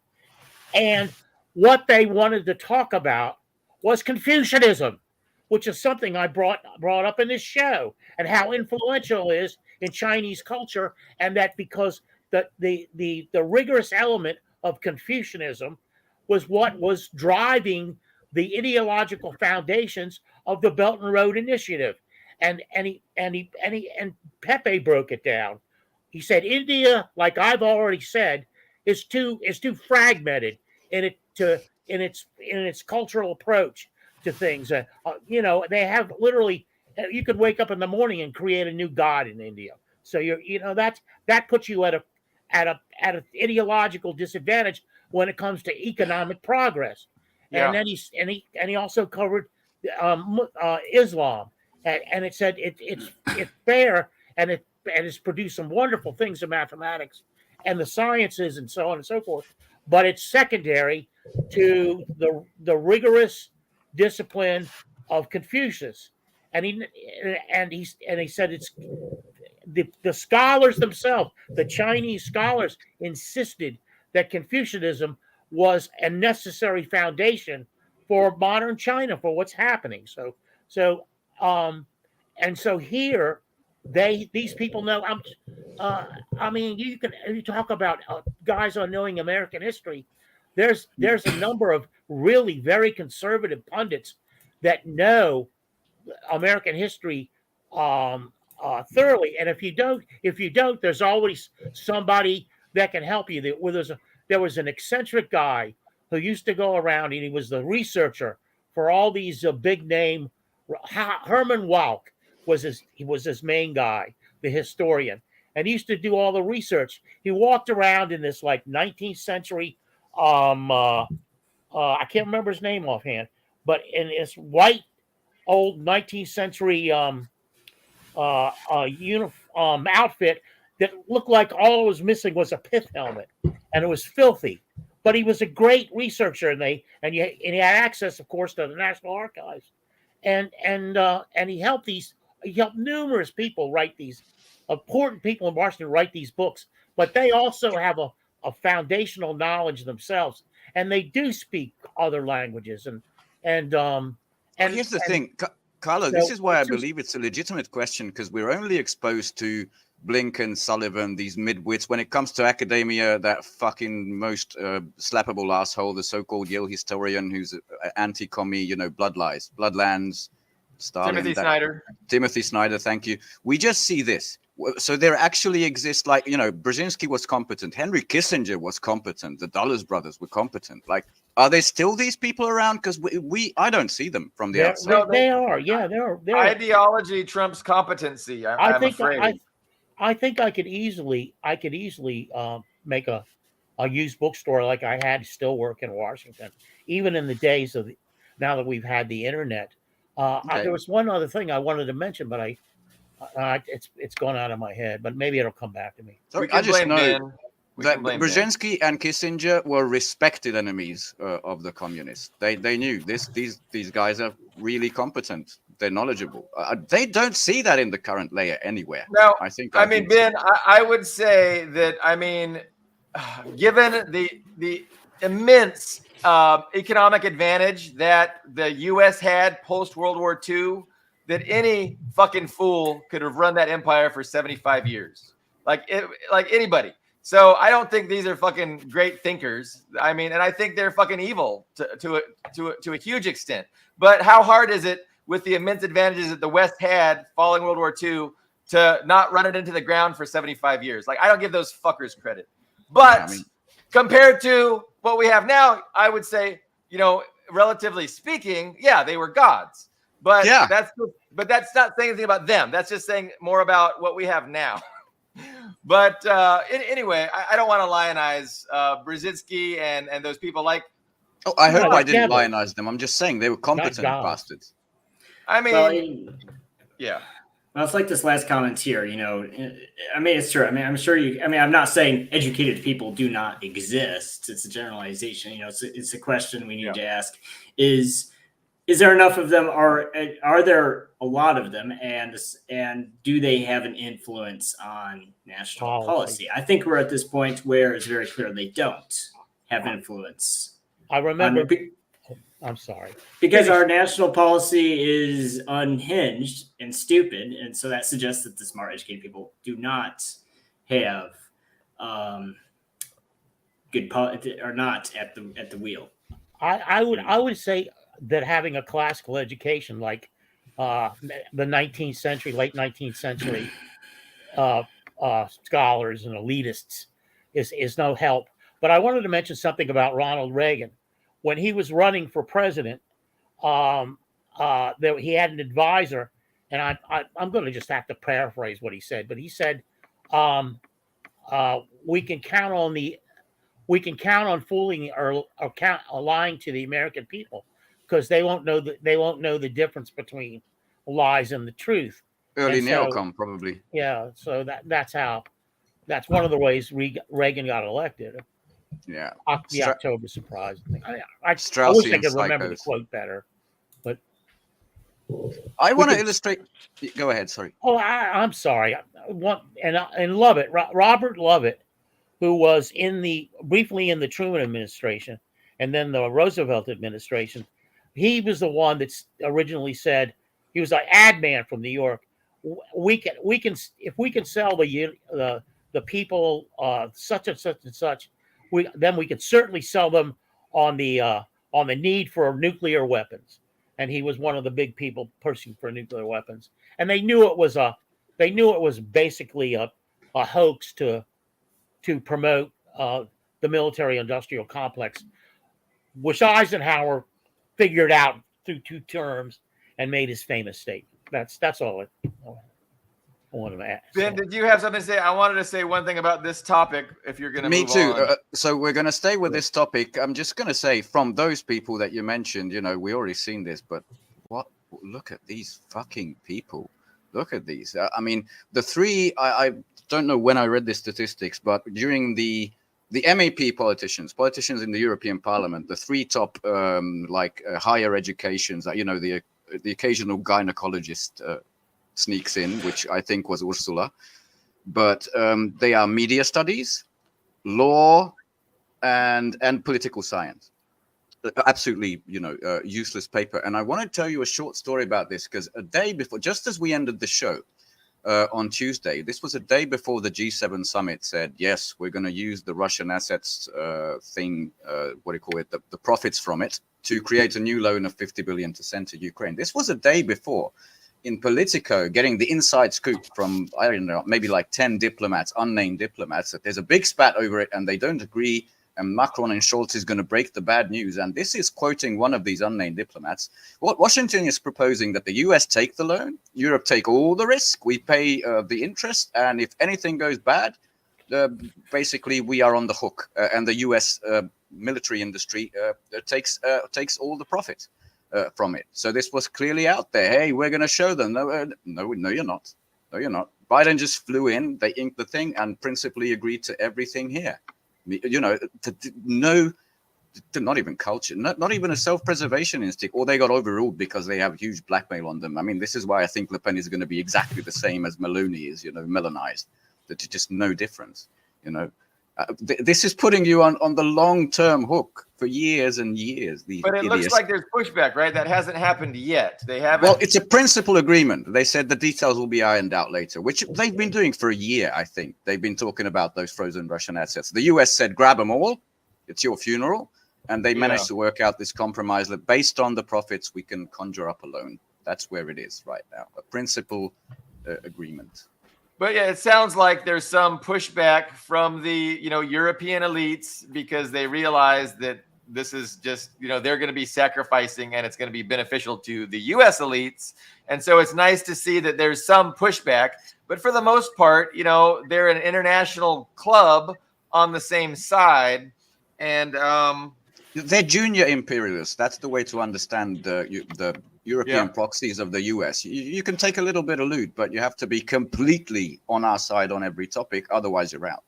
and what they wanted to talk about was Confucianism, which is something I brought up in this show, and how influential it is in Chinese culture, and that because the rigorous element of Confucianism was what was driving the ideological foundations of the Belt and Road Initiative. And Pepe broke it down. He said India, like I've already said, is too fragmented in its cultural approach to things. They have literally, you could wake up in the morning and create a new god in India. So that puts you at an ideological disadvantage when it comes to economic progress. Yeah. And then he also covered Islam, and it said it's fair, and it's produced some wonderful things in mathematics and the sciences and so on and so forth, but it's secondary to the rigorous discipline of Confucius. And he said it's the scholars themselves, the Chinese scholars, insisted that Confucianism was a necessary foundation for modern China, for what's happening. So here these people know. I mean, you talk about guys on knowing American history. There's a number of really very conservative pundits that know American history thoroughly. And if you don't, there's always somebody that can help you. There was an eccentric guy who used to go around, and he was the researcher for all these big name. Herman Walk was his main guy, the historian, and he used to do all the research. He walked around in this like 19th century. I can't remember his name offhand, but in this white old 19th century outfit that looked like all it was missing was a pith helmet, and it was filthy. But he was a great researcher, and he had access, of course, to the National Archives, and he helped numerous people write these important people in Washington write these books. But they also have a foundational knowledge themselves, and they do speak other languages. And here's the thing, Carlo, this is why I believe it's a legitimate question, because we're only exposed to Blinken, Sullivan, these midwits. When it comes to academia, that fucking most slappable asshole, the so-called Yale historian who's anti-commie, blood lies, bloodlands, Stalin. Timothy Snyder, thank you. We just see this. So there actually exists, like, Brzezinski was competent. Henry Kissinger was competent. The Dulles brothers were competent. Like, are there still these people around? Because I don't see them from the outside. No, they are. Yeah, they're ideology trumps competency. I'm afraid. I think I could easily make a used bookstore like I had still work in Washington, even in the days of now that we've had the internet. There was one other thing I wanted to mention, but it's gone out of my head. But maybe it'll come back to me. So I just know that Brzezinski and Kissinger were respected enemies of the communists. They knew these guys are really competent. They're knowledgeable. They don't see that in the current layer anywhere. No, Ben, I would say that, given the immense economic advantage that the U.S. had post World War II, that any fucking fool could have run that empire for 75 years, like anybody. So I don't think these are fucking great thinkers. And I think they're fucking evil to a huge extent. But how hard is it, with the immense advantages that the West had following World War II, to not run it into the ground for 75 years? Like, I don't give those fuckers credit. But compared to what we have now, I would say, relatively speaking, yeah, they were gods. But that's not saying anything about them. That's just saying more about what we have now. But anyway, I don't want to lionize Brzezinski and those people. Like, I hope I didn't lionize them. I'm just saying they were competent bastards. Yeah. Well, it's like this last comment here. It's true. I'm sure I'm not saying educated people do not exist. It's a generalization. It's a question we need to ask: Is there enough of them? Are there a lot of them? And do they have an influence on national policy? I think we're at this point where it's very clear they don't have influence. I remember. I'm sorry. Because our national policy is unhinged and stupid, and so that suggests that the smart, educated people do not have good policy, are not at the wheel. I would say that having a classical education, like the 19th century, late 19th century scholars and elitists is no help. But I wanted to mention something about Ronald Reagan. When he was running for president, he had an advisor, and I'm going to just have to paraphrase what he said. But he said, "We can count on fooling or lying to the American people because they won't know the difference between lies and the truth." Early And so, neocon, probably. yeah, so that's one of the ways Reagan got elected. Yeah. The October surprise thing. I wish I Straussian could remember the psychos. quote better, but I want to illustrate. Go ahead. Sorry. oh, I'm sorry. And Lovett, Robert Lovett, who was briefly in the Truman administration and then the Roosevelt administration, he was the one that originally said, he was an ad man from New York. We can if we can sell the people such and such and such, then we could certainly sell them on the need for nuclear weapons. And he was one of the big people pushing for nuclear weapons. And they knew it was basically a hoax to promote the military-industrial complex, which Eisenhower figured out through 2 terms and made his famous statement. That's all I wanted to add. Ben, did you have something to say? I wanted to say one thing about this topic. If you're going to Me move too. on. So we're going to stay with this topic. I'm just going to say, from those people that you mentioned, we already seen this, but look at these fucking people. Look at these. I mean, the three. I don't know when I read the statistics, but during the MAP politicians in the European Parliament, the 3 top higher educations, the occasional gynecologist sneaks in, which I think was Ursula, but they are media studies, law, and political science. Absolutely, useless paper. And I want to tell you a short story about this, because a day before, just as we ended the show on Tuesday, this was a day before the G7 summit said, yes, we're going to use the Russian assets the profits from it, to create a new loan of 50 billion to send to Ukraine. This was a day before, in Politico, getting the inside scoop from, I don't know, maybe like 10 diplomats, unnamed diplomats, that there's a big spat over it and they don't agree. And Macron and Scholz is going to break the bad news. And this is quoting one of these unnamed diplomats. What Washington is proposing that the US take the loan, Europe take all the risk, we pay the interest, and if anything goes bad, basically we are on the hook, and the US military industry takes all the profit from it. So this was clearly out there. Hey, we're going to show them. No, you're not. No, you're not. Biden just flew in, they inked the thing, and principally agreed to everything here. Not even culture, not even a self-preservation instinct, or they got overruled because they have huge blackmail on them. I mean, this is why I think Le Pen is going to be exactly the same as Meloni is, melanized. There's just no difference, This is putting you on the long-term hook for years and years. But it looks like there's pushback, right? That hasn't happened yet. They haven't. Well, it's a principal agreement. They said the details will be ironed out later, which they've been doing for a year, I think. They've been talking about those frozen Russian assets. The US said, grab them all. It's your funeral. And they managed to work out this compromise that based on the profits, we can conjure up a loan. That's where it is right now. A principal agreement. But yeah, it sounds like there's some pushback from the European elites, because they realize that this is just they're going to be sacrificing, and it's going to be beneficial to the U.S. elites. And so it's nice to see that there's some pushback. But for the most part, they're an international club on the same side, and they're junior imperialists. That's the way to understand the European proxies of the US. You can take a little bit of loot, but you have to be completely on our side on every topic. Otherwise, you're out.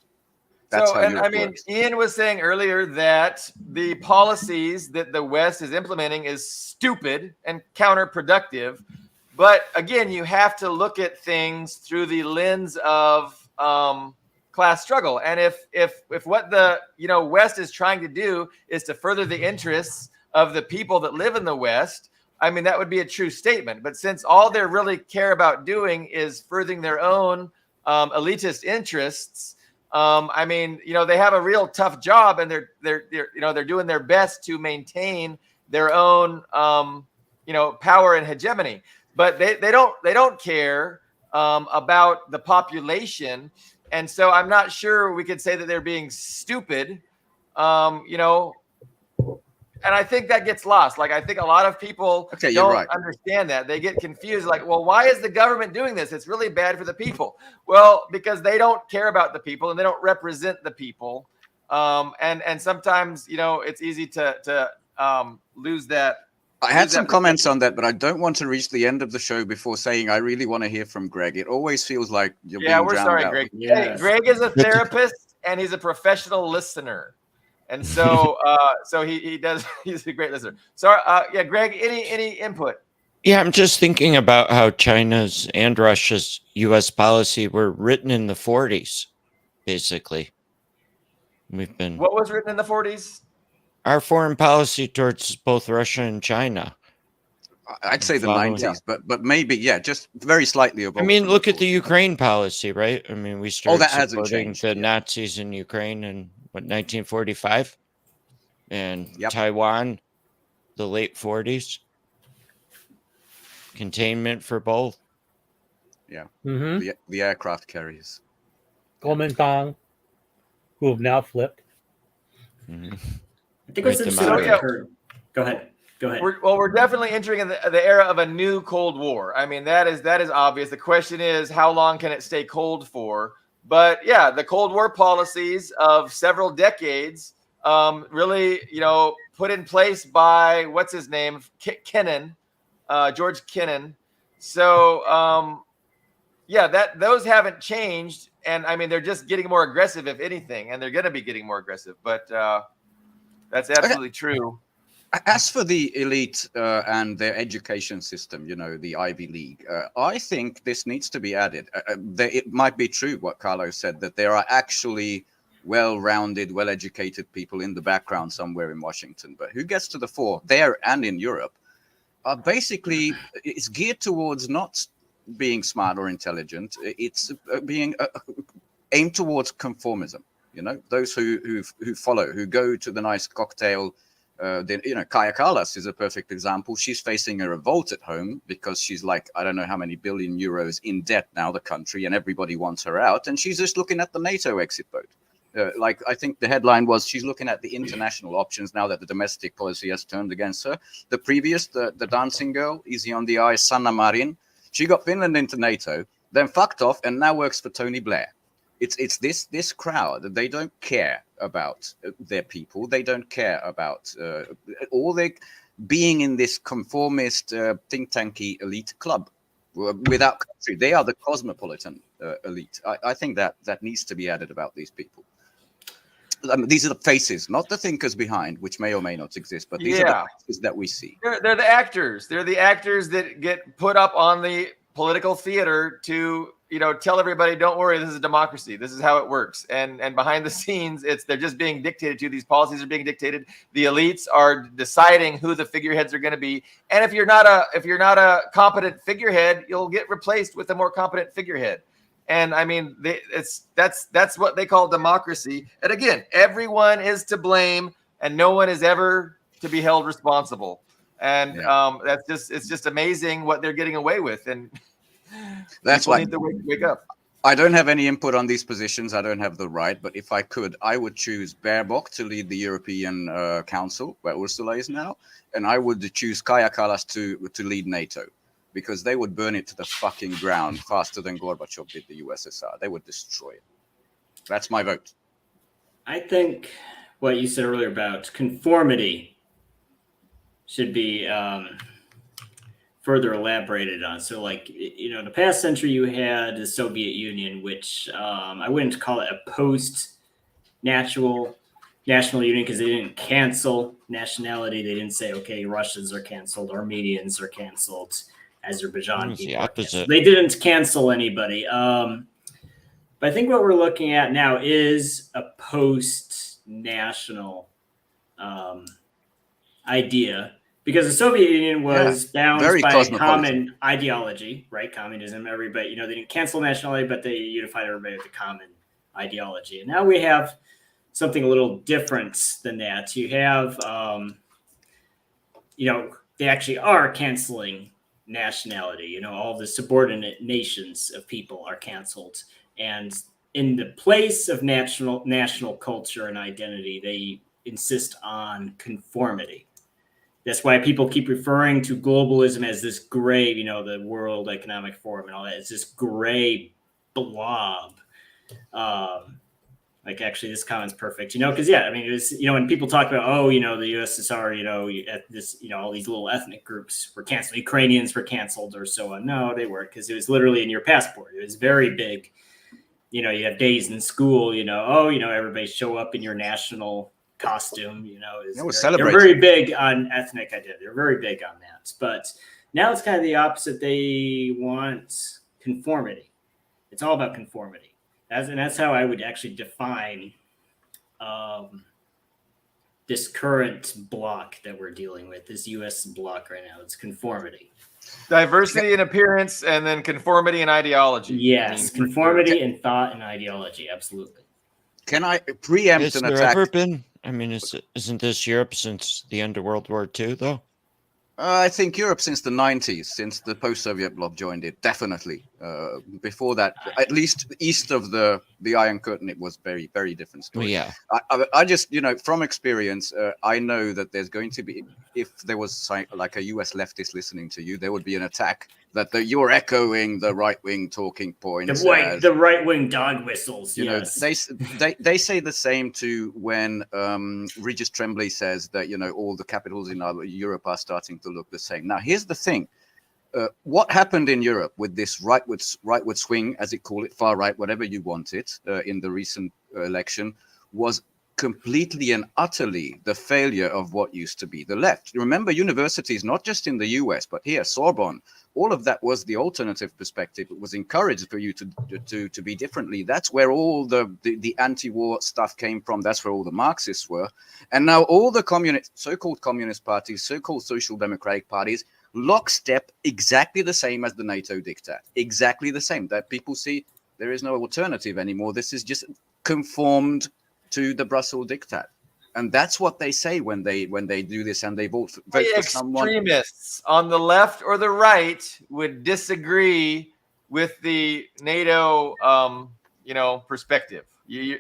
That's how Europe works. Ian was saying earlier that the policies that the West is implementing is stupid and counterproductive. But again, you have to look at things through the lens of class struggle. And if what the West is trying to do is to further the interests of the people that live in the West, I mean, that would be a true statement. But since all they really care about doing is furthering their own elitist interests, they have a real tough job, and they're doing their best to maintain their own power and hegemony. but they don't care about the population. And so I'm not sure we could say that they're being stupid, you know, and I think that gets lost. Like, I think a lot of people don't understand that. They get confused. Like, well, why is the government doing this? It's really bad for the people. Well, because they don't care about the people and they don't represent the people. And sometimes, you know, it's easy to lose that. I had some comments on that, but I don't want to reach the end of the show before saying I really want to hear from Greg. It always feels like you're being drowned out. Sorry, Greg. Yes. Hey, Greg is a therapist and he's a professional listener. And so, he's a great listener. So, Greg, any input? Yeah, I'm just thinking about how China's and Russia's U.S. policy were written in the 40s, basically. What was written in the 40s? Our foreign policy towards both Russia and China. I'd say the 90s, but maybe, just very slightly. I mean, look at the Ukraine policy, right? I mean, we started supporting the Nazis in Ukraine in 1945, and Taiwan, the late 40s. Containment for both. Yeah. Mm-hmm. The aircraft carriers. Kuomintang, who have now flipped. Mm-hmm. I think it's Go ahead. We're definitely entering in the era of a new Cold War. I mean, that is obvious. The question is, how long can it stay cold for? But yeah, the Cold War policies of several decades really, you know, put in place by, what's his name? Kennan, George Kennan. So, those haven't changed. And I mean, they're just getting more aggressive, if anything, and they're going to be getting more aggressive. But that's absolutely true. As for the elite and their education system, you know, the Ivy League, I think this needs to be added. It might be true what Carlos said, that there are actually well-rounded, well-educated people in the background somewhere in Washington. But who gets to the fore there and in Europe basically it's geared towards not being smart or intelligent. It's being aimed towards conformism. You know, those who follow, who go to the nice cocktail. Kaya Kallas is a perfect example. She's facing a revolt at home because she's like, I don't know how many billion euros in debt now, the country, and everybody wants her out. And she's just looking at the NATO exit vote. I think the headline was she's looking at the international options now that the domestic policy has turned against her. The previous, the dancing girl, easy on the eye, Sanna Marin, she got Finland into NATO, then fucked off and now works for Tony Blair. It's this crowd. They don't care about their people. They don't care about all they being in this conformist think tanky elite club without country. They are the cosmopolitan elite. I think that needs to be added about these people. I mean, these are the faces, not the thinkers behind, which may or may not exist, but these are the faces that we see. They're the actors. They're the actors that get put up on the political theater to, you know, tell everybody, don't worry, this is a democracy. This is how it works. And behind the scenes, they're just being dictated to. These policies are being dictated. The elites are deciding who the figureheads are going to be. And if you're not a competent figurehead, you'll get replaced with a more competent figurehead. And I mean, that's what they call democracy. And again, everyone is to blame, and no one is ever to be held responsible. And it's just amazing what they're getting away with. And that's why need to wake up. I don't have any input on these positions. I don't have the right, but if I could, I would choose Baerbock to lead the European Council, where Ursula is now, and I would choose Kaja Kallas to lead NATO, because they would burn it to the fucking ground faster than Gorbachev did the USSR. They would destroy it. That's my vote. I think what you said earlier about conformity should be further elaborated on. So, like, you know, in the past century, you had the Soviet Union, which I wouldn't call it a post-national union because they didn't cancel nationality. They didn't say, okay, Russians are canceled, Armenians are canceled, Azerbaijan people are canceled. They didn't cancel anybody. But I think what we're looking at now is a post-national idea. Because the Soviet Union was bound by a common ideology, right? Communism, everybody, you know, they didn't cancel nationality, but they unified everybody with a common ideology. And now we have something a little different than that. You have, you know, they actually are canceling nationality. You know, all the subordinate nations of people are canceled, and in the place of national culture and identity, they insist on conformity. That's why people keep referring to globalism as this gray, you know, the World Economic Forum and all that. It's this gray blob. Like, actually, this comment's perfect, you know, because, yeah, I mean, it was, you know, when people talk about, oh, you know, the USSR, you know, at this, you know, all these little ethnic groups were canceled, Ukrainians were canceled or so on. No, they weren't, because it was literally in your passport. It was very big. You know, you have days in school, you know, oh, you know, everybody show up in your national costume, you know, they're very big on ethnic identity. They're very big on that. But now it's kind of the opposite. They want conformity. It's all about conformity. And that's how I would actually define this current block that we're dealing with, this U.S. block right now. It's conformity. Diversity in appearance, and then conformity and ideology. Yes, conformity in thought and ideology. Absolutely. Can I preempt an attack? Ever been? I mean, isn't this Europe since the end of World War II, though? I think Europe since the 90s, since the post-Soviet bloc joined it, definitely. Before that, at least east of the Iron Curtain, it was very, very different story. Yeah. I just, you know, from experience, I know that there's going to be, if there was like a US leftist listening to you, there would be an attack that you're echoing the right-wing talking points. The right-wing dog whistles, you yes. know, they say the same to when Regis Tremblay says that, you know, all the capitals in Europe are starting to look the same. Now, here's the thing. What happened in Europe with this rightward swing, as it call it, far right, whatever you want it, in the recent election, was completely and utterly the failure of what used to be the left. Remember, universities, not just in the US, but here, Sorbonne, all of that was the alternative perspective. It was encouraged for you to be differently. That's where all the anti-war stuff came from. That's where all the Marxists were. And now all the so-called communist parties, so-called social democratic parties, lockstep, exactly the same as the NATO diktat. Exactly the same. That people see there is no alternative anymore. This is just conformed to the Brussels diktat. And that's what they say when they do this, and they vote for someone. Extremists on the left or the right would disagree with the NATO, perspective.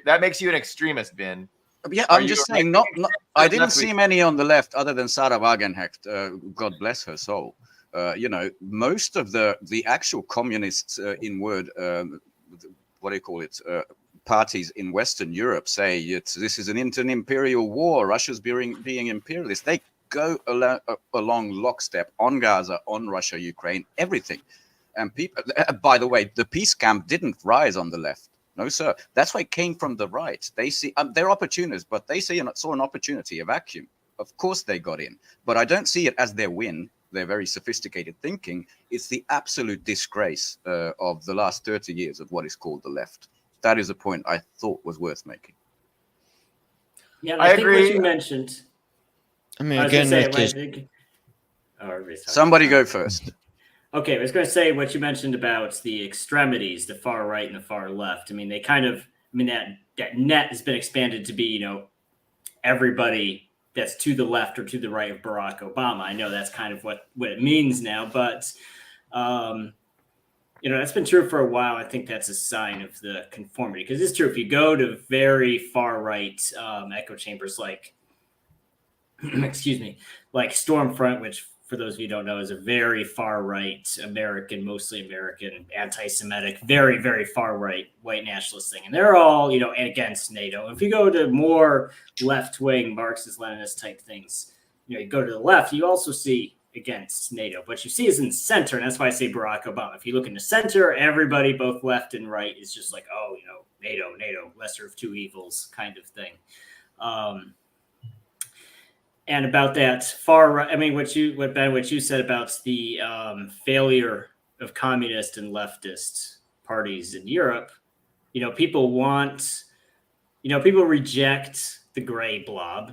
That makes you an extremist, Ben. Yeah, I'm just saying. Not. I didn't see many on the left, other than Sarah Wagenknecht. God bless her soul. Most of the actual communists in word, what do you call it? Parties in Western Europe say this is an imperial war. Russia's being imperialist. They go along lockstep on Gaza, on Russia, Ukraine, everything. And people, by the way, the peace camp didn't rise on the left. No, sir. That's why it came from the right. They see they're opportunists, but they saw an opportunity, a vacuum. Of course they got in, but I don't see it as their win. Their very sophisticated thinking. It's the absolute disgrace of the last 30 years of what is called the left. That is a point I thought was worth making. Yeah, I think what you mentioned. I mean, again, somebody go first. Okay, I was going to say what you mentioned about the extremities, the far right and the far left. I mean, they kind of, that net has been expanded to be, everybody that's to the left or to the right of Barack Obama. I know that's kind of what it means now, but that's been true for a while. I think that's a sign of the conformity, because it's true. If you go to very far right echo chambers like, excuse me, like Stormfront, which for those of you who don't know is a very far right American, mostly American, anti-Semitic, very, very far right white nationalist thing. And they're all, against NATO. If you go to more left-wing Marxist Leninist type things, you go to the left, you also see against NATO. What you see is in the center, and that's why I say Barack Obama. If you look in the center, everybody, both left and right, is just like, oh, NATO, lesser of two evils kind of thing. And about that far right, what you said about the failure of communist and leftist parties in Europe, people reject the gray blob.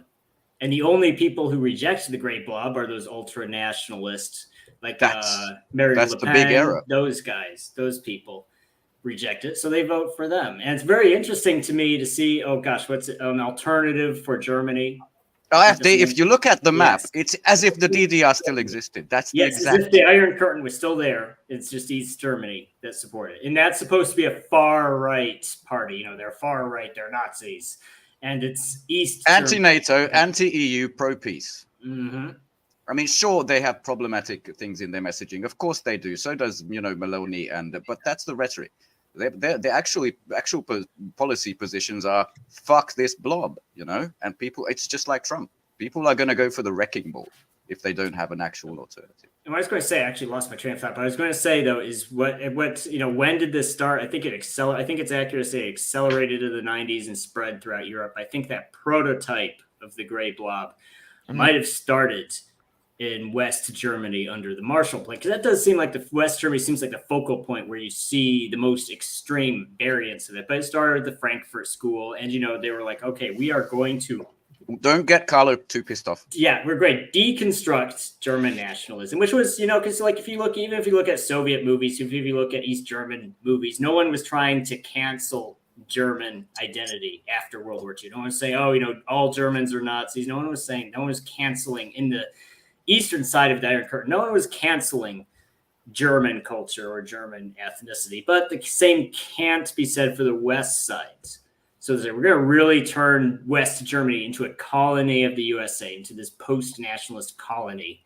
And the only people who reject the gray blob are those ultra nationalists, like Marine Le Pen, the big error. Those guys, those people reject it, so they vote for them. And it's very interesting to me to see, oh gosh, what's an alternative for Germany? If you look at the map, it's as if the DDR still existed. That's the exact. As if the Iron Curtain was still there. It's just East Germany that supported it. And that's supposed to be a far-right party. You know, they're far-right, they're Nazis. And it's East anti-NATO, anti-EU, pro-peace. Mm-hmm. I mean, sure, they have problematic things in their messaging. Of course they do. So does, Maloney. But that's the rhetoric. Their actual policy positions are fuck this blob, and people, it's just like Trump. People are going to go for the wrecking ball if they don't have an actual alternative. And what I was going to say, I actually lost my train of thought, but I was going to say though, is what when did this start? I think I think it's accurate to say it accelerated to the 90s and spread throughout Europe. I think that prototype of the gray blob might have started in West Germany under the Marshall Plan, because that does seem like the West Germany seems like the focal point where you see the most extreme variants of it. But it started at the Frankfurt School, and they were like, okay, we are going to don't get Carlo too pissed off. Yeah, we're great. Deconstruct German nationalism, which was because like if you look at Soviet movies, if you look at East German movies, no one was trying to cancel German identity after World War II. No one was saying, all Germans are Nazis. No one was canceling in the eastern side of the Iron Curtain. No one was canceling German culture or German ethnicity, but the same can't be said for the West side. So we're going to really turn West Germany into a colony of the USA, into this post-nationalist colony.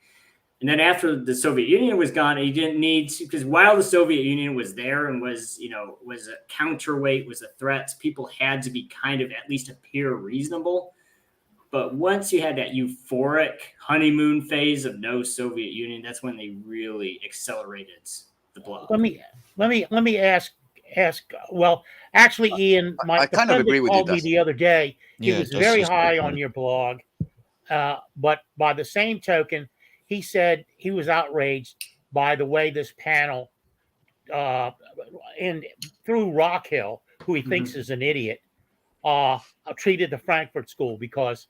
And then after the Soviet Union was gone, you didn't need to, because while the Soviet Union was there and was a counterweight, was a threat, people had to be kind of at least appear reasonable. But once you had that euphoric honeymoon phase of no Soviet Union, that's when they really accelerated the blob. Let me ask. Well, actually, Ian, I kind of agree with you. Called me the other day. He was very high on your blog, but by the same token, he said he was outraged by the way this panel, through Rockhill, who he thinks is an idiot, treated the Frankfurt School because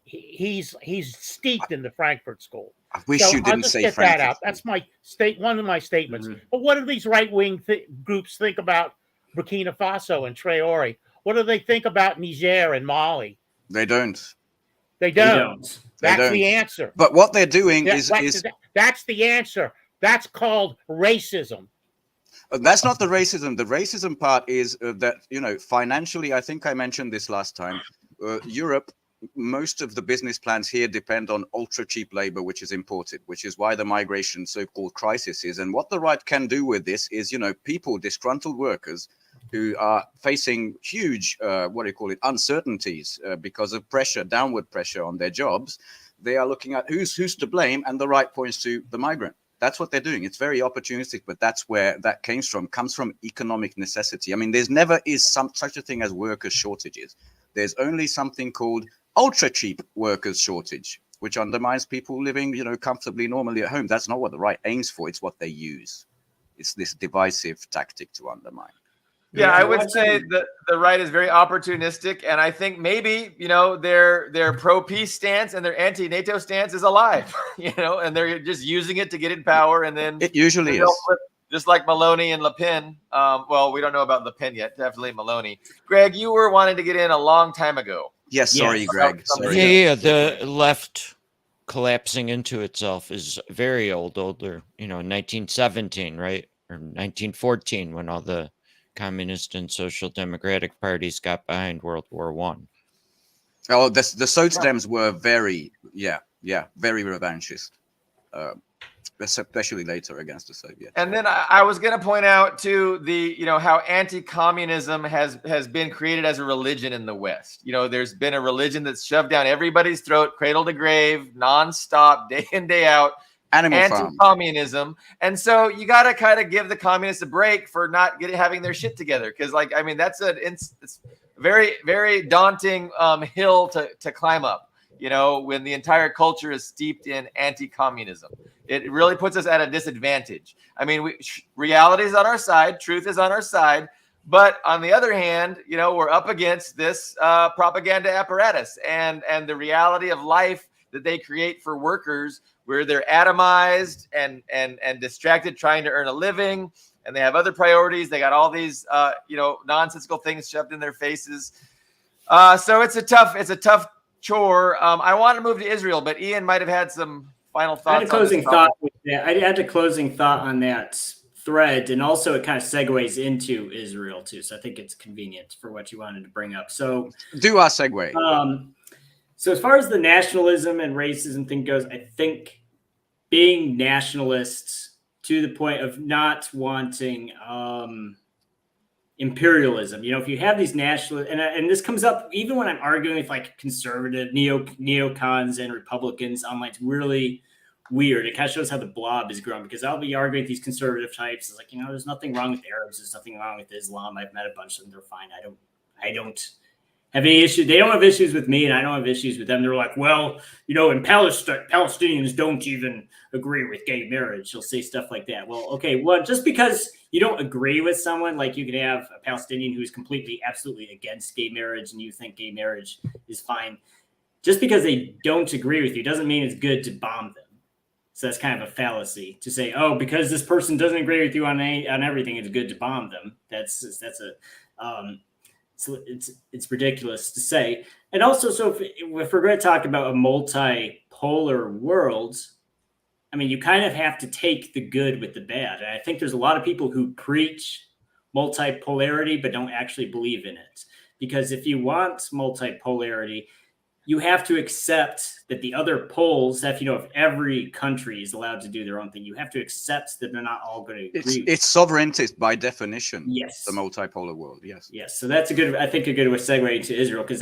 he's steeped in the Frankfurt School. I wish you didn't say Frankfurt. That out. That's one of my statements. But what do these right-wing groups think about Burkina Faso and Traore? What do they think about Niger and Mali? They don't. That's the answer. But what they're doing is that's the answer. That's called racism. That's not the racism. The racism part is that, financially, I think I mentioned this last time, Europe, most of the business plans here depend on ultra cheap labor, which is imported, which is why the migration so-called crisis is. And what the right can do with this is, people, disgruntled workers who are facing huge, uncertainties because of downward pressure on their jobs. They are looking at who's to blame, and the right points to the migrant. That's what they're doing. It's very opportunistic, but that's where that comes from economic necessity. I mean, there's never is such a thing as worker shortages. There's only something called ultra cheap workers shortage, which undermines people living, comfortably, normally at home. That's not what the right aims for. It's what they use. It's this divisive tactic to undermine. Yeah, I would say that the right is very opportunistic, and I think maybe their pro-peace stance and their anti-NATO stance is alive, and they're just using it to get in power, and then it usually is just like Maloney and Le Pen. Well, we don't know about Le Pen yet. Definitely Maloney. Greg, you were wanting to get in a long time ago. Yes, sorry, Greg. Sorry. Yeah. The left collapsing into itself is very older. 1917, right, or 1914, when all the communist and social democratic parties got behind World War I. Oh, the Sotsdems were very revanchist, especially later against the Soviets. And then I was going to point out too how anti-communism has been created as a religion in the West. There's been a religion that's shoved down everybody's throat, cradle to grave, nonstop, day in, day out. Anti-communism, and so you got to kind of give the communists a break for not having their shit together, because that's it's very, very daunting hill to climb up. When the entire culture is steeped in anti-communism, it really puts us at a disadvantage. I mean, reality is on our side, truth is on our side, but on the other hand, we're up against this propaganda apparatus and the reality of life that they create for workers, where they're atomized and distracted trying to earn a living, and they have other priorities. They got all these nonsensical things shoved in their faces. So it's a tough chore. I want to move to Israel, but Ian might have had some final thoughts. I had a closing thought with that. I had a closing thought on that thread, and also it kind of segues into Israel too. So I think it's convenient for what you wanted to bring up. So do our segue. So as far as the nationalism and racism thing goes, I think being nationalists to the point of not wanting imperialism. You know, if you have these nationalists, and this comes up even when I'm arguing with like conservative neocons and Republicans online, it's really weird. It kind of shows how the blob is growing, because I'll be arguing with these conservative types. It's like, you know, there's nothing wrong with Arabs. There's nothing wrong with Islam. I've met a bunch of them. They're fine. I don't have any issue. They don't have issues with me, and I don't have issues with them. They're like, well, you know, in Palestine, Palestinians don't even agree with gay marriage. They'll say stuff like that. Well, okay, well, just because you don't agree with someone, like you can have a Palestinian who's completely, absolutely against gay marriage, and you think gay marriage is fine. Just because they don't agree with you doesn't mean it's good to bomb them. So that's kind of a fallacy to say, oh, because this person doesn't agree with you on everything, it's good to bomb them. So it's ridiculous to say. And also, so if we're going to talk about a multipolar world, I mean, you kind of have to take the good with the bad. And I think there's a lot of people who preach multipolarity but don't actually believe in it. Because if you want multipolarity, you have to accept that the other poles, if every country is allowed to do their own thing, you have to accept that they're not all going to agree. It's sovereignty by definition. Yes. The multipolar world. Yes. Yes. So that's a good segue into Israel, because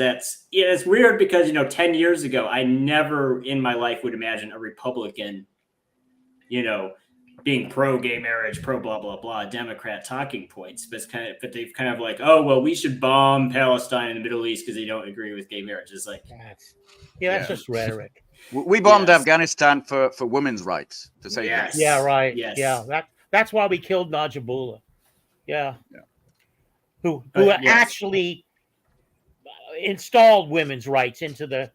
it's weird because, 10 years ago, I never in my life would imagine a Republican, being pro gay marriage, pro blah, blah, blah, Democrat talking points. But they've kind of like, oh, well, we should bomb Palestine in the Middle East because they don't agree with gay marriage. It's like, that's just rhetoric. We bombed Afghanistan for women's rights, to say yes. that. Yeah, right. Yes. Yeah, that's why we killed Najibullah. Yeah. Who actually installed women's rights into the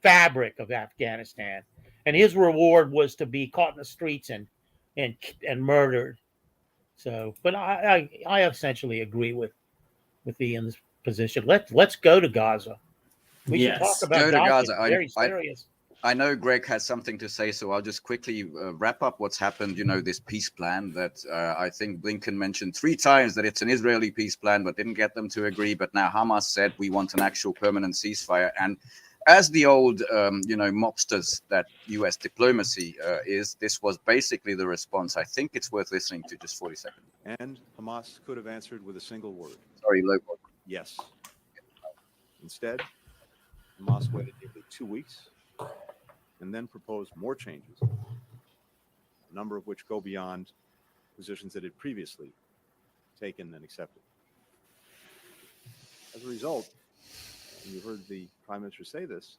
fabric of Afghanistan. And his reward was to be caught in the streets and murdered. So, but I essentially agree with Ian's position. Let's go to Gaza. We should talk about Gaza. It's very serious. I know Greg has something to say, so I'll just quickly wrap up what's happened. This peace plan that I think Blinken mentioned 3 times, that it's an Israeli peace plan, but didn't get them to agree. But now Hamas said we want an actual permanent ceasefire. And as the old, mobsters that U.S. diplomacy is, this was basically the response. I think it's worth listening to just 40 seconds. And Hamas could have answered with a single word. Sorry, low. Yes. Instead, Hamas waited nearly 2 weeks and then proposed more changes, a number of which go beyond positions that it had previously taken and accepted. As a result, and you heard the Prime Minister say this,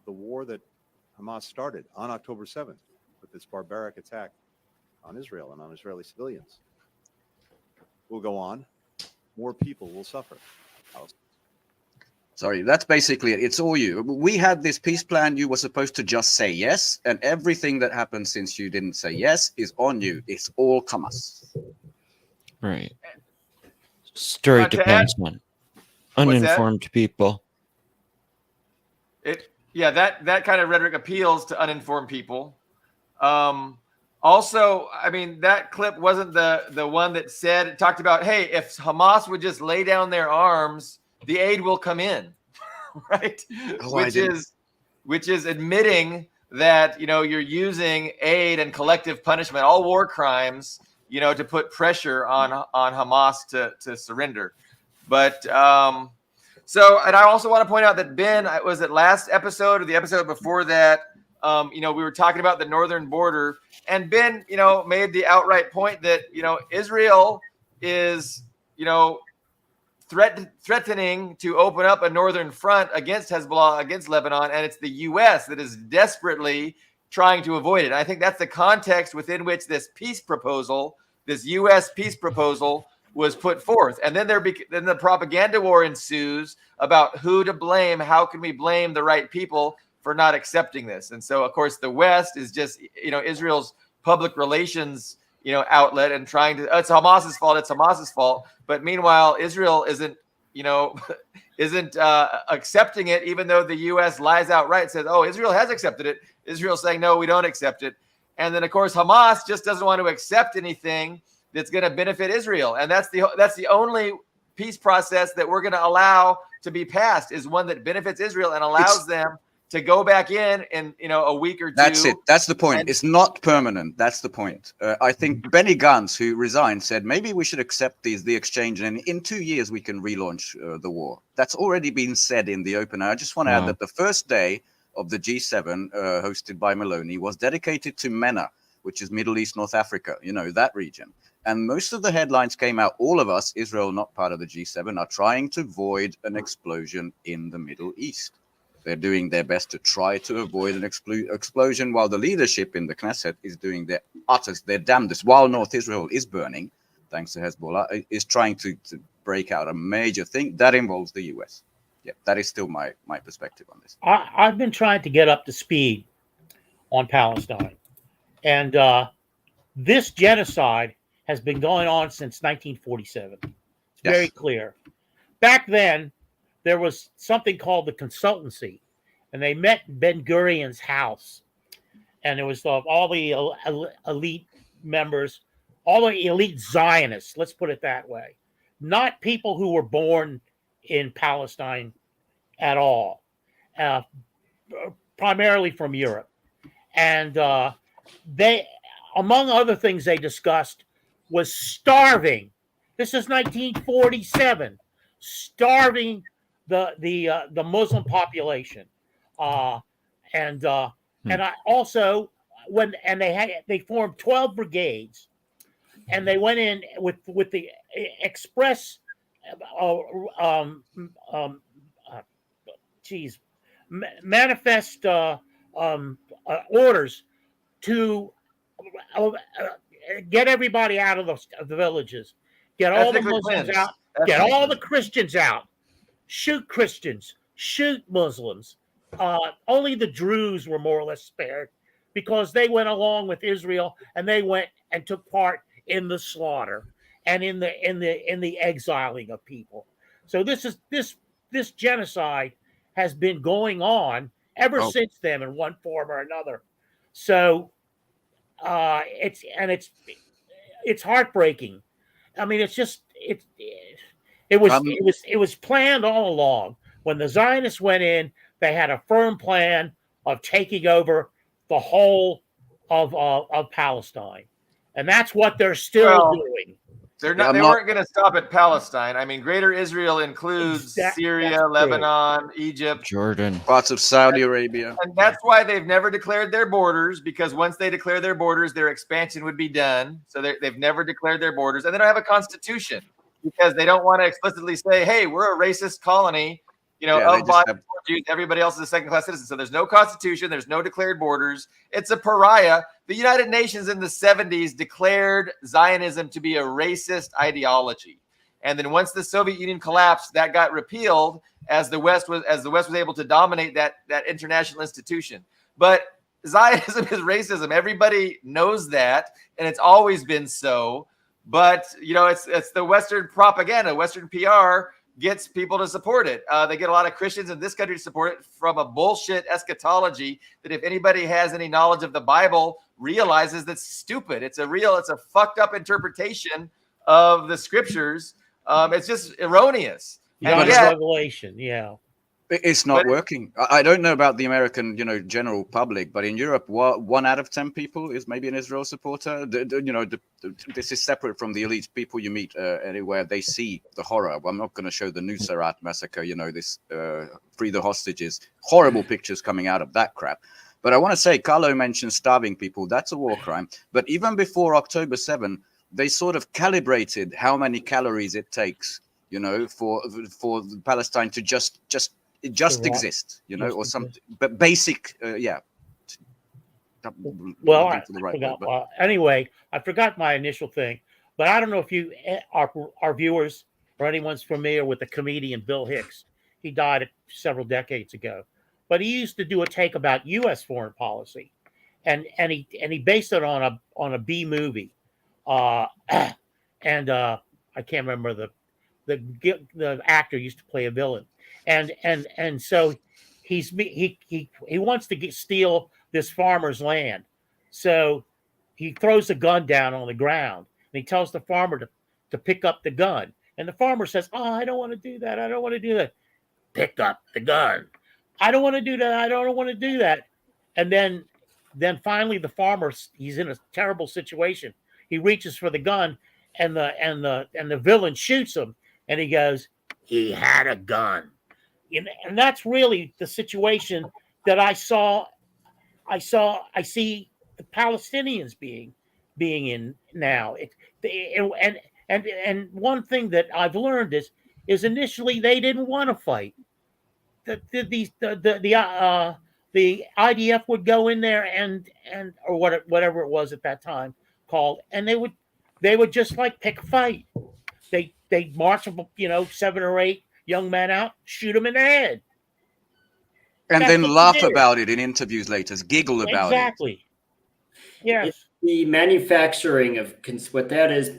the war that Hamas started on October 7th with this barbaric attack on Israel and on Israeli civilians will go on. More people will suffer. Sorry, that's basically it. It's all you. We had this peace plan. You were supposed to just say yes, and everything that happened since you didn't say yes is on you. It's all Hamas. Right. Story depends on uninformed people. That kind of rhetoric appeals to uninformed people. Also, I mean, that clip wasn't the one that talked about, hey, if Hamas would just lay down their arms, the aid will come in, right? Which is admitting that, you're using aid and collective punishment, all war crimes, to put pressure on Hamas to surrender. But and I also want to point out that Ben, was it last episode or the episode before that, we were talking about the northern border, and Ben, made the outright point that, Israel is, threatening to open up a northern front against Hezbollah, against Lebanon, and it's the U.S. that is desperately trying to avoid it. And I think that's the context within which this U.S. peace proposal was put forth. And then then the propaganda war ensues about who to blame. How can we blame the right people for not accepting this? And so, of course, the West is just, Israel's public relations, outlet, and trying to, it's Hamas's fault. But meanwhile, Israel isn't isn't accepting it, even though the U.S. lies outright and says, "Oh, Israel has accepted it." Israel saying, "No, we don't accept it." And then, of course, Hamas just doesn't want to accept anything that's going to benefit Israel, and that's the only peace process that we're going to allow to be passed is one that benefits Israel and allows them to go back in a week or two. That's it. That's the point. It's not permanent. That's the point. I think Benny Gantz, who resigned, said maybe we should accept the exchange, and in 2 years we can relaunch the war. That's already been said in the open. I just want to add that the first day of the G7, hosted by Maloney, was dedicated to MENA, which is Middle East, North Africa, that region. And most of the headlines came out, all of us, Israel not part of the G7, are trying to avoid an explosion in the Middle East. They're doing their best to try to avoid an explosion, while the leadership in the Knesset is doing their utmost, their damnedest, while North Israel is burning, thanks to Hezbollah, is trying to break out a major thing that involves the U.S. Yeah, that is still my perspective on this. I've been trying to get up to speed on Palestine. And this genocide has been going on since 1947. It's very clear. Back then, there was something called the consultancy, and they met in Ben-Gurion's house. And it was all the elite members, all the elite Zionists, let's put it that way. Not people who were born in Palestine at all, primarily from Europe. And they, among other things they discussed, was starving. This is 1947, starving the Muslim population, and I also they formed 12 brigades, and they went in with the express manifest orders to get everybody out of the villages, get all the Muslims out, get all the Christians out, shoot Christians, shoot Muslims. Only the Druze were more or less spared because they went along with Israel and they went and took part in the slaughter and in the exiling of people. So this genocide has been going on ever since then in one form or another. So it's heartbreaking. I mean, it was planned all along. When the Zionists went in, they had a firm plan of taking over the whole of Palestine, and that's what they're still doing. They weren't going to stop at Palestine. I mean, Greater Israel includes Syria, Lebanon, Egypt, Jordan, parts of Saudi Arabia. And that's why they've never declared their borders, because once they declare their borders, their expansion would be done. So they've never declared their borders. And they don't have a constitution because they don't want to explicitly say, hey, we're a racist colony, Jews, everybody else is a second-class citizen. So there's no constitution. There's no declared borders. It's a pariah. The United Nations in the 70s declared Zionism to be a racist ideology. And then once the Soviet Union collapsed, that got repealed as the West was able to dominate that international institution. But Zionism is racism. Everybody knows that, and it's always been so. But it's the Western propaganda, Western PR gets people to support it. They get a lot of Christians in this country to support it from a bullshit eschatology that, if anybody has any knowledge of the Bible, realizes that's stupid. It's a fucked up interpretation of the scriptures. It's just erroneous. And Revelation, It's not working. I don't know about the American, general public, but in Europe, 1 out of 10 people is maybe an Israel supporter. This is separate from the elite people you meet anywhere. They see the horror. I'm not going to show the Nusrat massacre, this free the hostages, horrible pictures coming out of that crap. But I want to say, Carlo mentioned starving people. That's a war crime. But even before October 7, they sort of calibrated how many calories it takes, for Palestine to just exist, or something, but basic, Well, anyway, I forgot my initial thing, but I don't know if our viewers or anyone's familiar with the comedian Bill Hicks. He died several decades ago, but he used to do a take about U.S. foreign policy, and he based it on a B movie, and I can't remember the actor used to play a villain, and so he wants to steal this farmer's land, so he throws the gun down on the ground and he tells the farmer to pick up the gun, and the farmer says, "Oh, I don't want to do that. I don't want to do that." Pick up the gun. I don't want to do that. I don't want to do that. And then finally the farmer, he's in a terrible situation. He reaches for the gun, and the villain shoots him, and he goes, "He had a gun." And that's really the situation that I see the Palestinians being in now. And one thing that I've learned is initially they didn't want to fight. The IDF would go in there and or whatever it was at that time called, and they would just like pick a fight. They'd march 7 or 8 young men out, shoot them in the head, and That's then what laugh they did. about it in interviews later, giggle about it. Exactly. Yes. It's the manufacturing of what that is,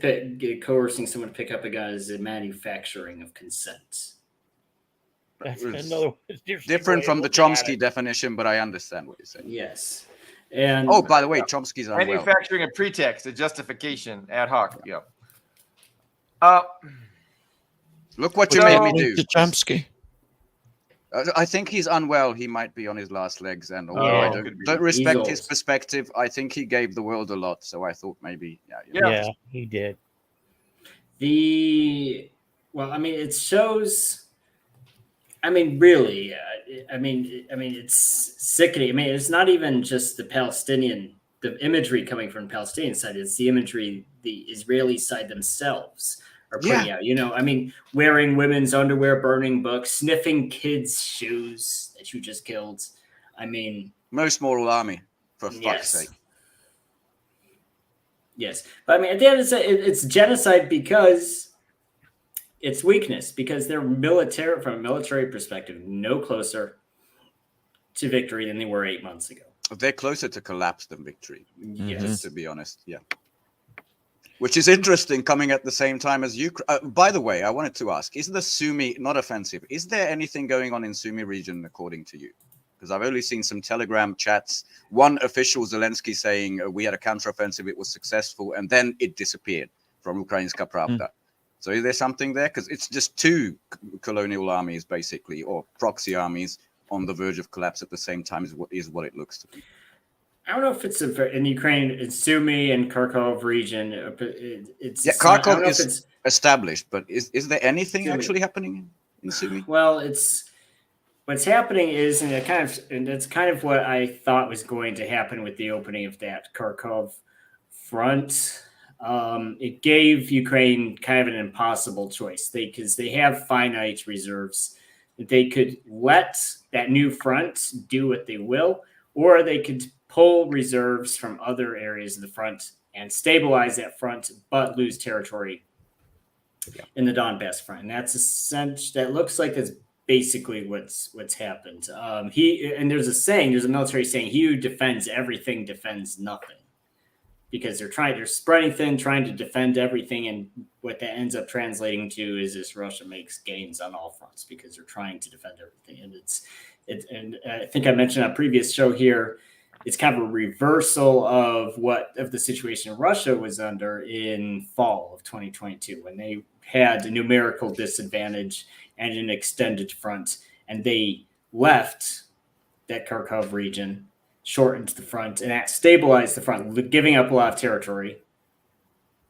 coercing someone to pick up a gun, is the manufacturing of consent. That's It's another different from the Chomsky definition, but I understand what you're saying. Yes. And Oh, by the way, Chomsky's unwell. Manufacturing a pretext, a justification, ad hoc. Yeah. Look what you So- made me do. To Chomsky. I think he's unwell. He might be on his last legs, and although Yeah. I Could be. don't respect his old. perspective, I think he gave the world a lot. So I thought maybe, Yeah, he did. it shows. Really, it's sickening. It's not even just the imagery coming from the Palestinian side. It's the imagery the Israeli side themselves are putting out. Wearing women's underwear, burning books, sniffing kids' shoes that you just killed. most moral army, for fuck's Yes. sake. Yes, but at the end of the day, it's genocide because it's weakness, because they're military, from a military perspective, no closer to victory than they were 8 months ago. They're closer to collapse than victory, Yes. to be honest. Yeah. Which is interesting, coming at the same time as Ukraine. By the way, I wanted to ask, is the Sumy, not offensive, is there anything going on in Sumy region according to you? Because I've only seen some Telegram chats. One official, Zelensky, saying we had a counteroffensive, it was successful, and then it disappeared from Ukrainska Pravda. So is there something there? Because it's just two colonial armies, basically, or proxy armies on the verge of collapse at the same time is what it looks to be. I don't know if it's in Ukraine, it's Sumy and Kharkov region. Kharkov is established, but is there anything Sumy. actually happening in Sumy? Well, what's happening is, and that's kind of what I thought was going to happen with the opening of that Kharkov front. It gave Ukraine kind of an impossible choice, because they have finite reserves. They could let that new front do what they will, or they could pull reserves from other areas of the front and stabilize that front, but lose territory in the Donbass front. And that looks like that's basically what's happened. There's a military saying, he who defends everything defends nothing, because they're spreading thin, trying to defend everything. And what that ends up translating to is this: Russia makes gains on all fronts because they're trying to defend everything. And I think I mentioned on a previous show here, it's kind of a reversal of the situation Russia was under in fall of 2022, when they had a numerical disadvantage and an extended front, and they left that Kharkov region, shortened the front, and that stabilized the front, giving up a lot of territory.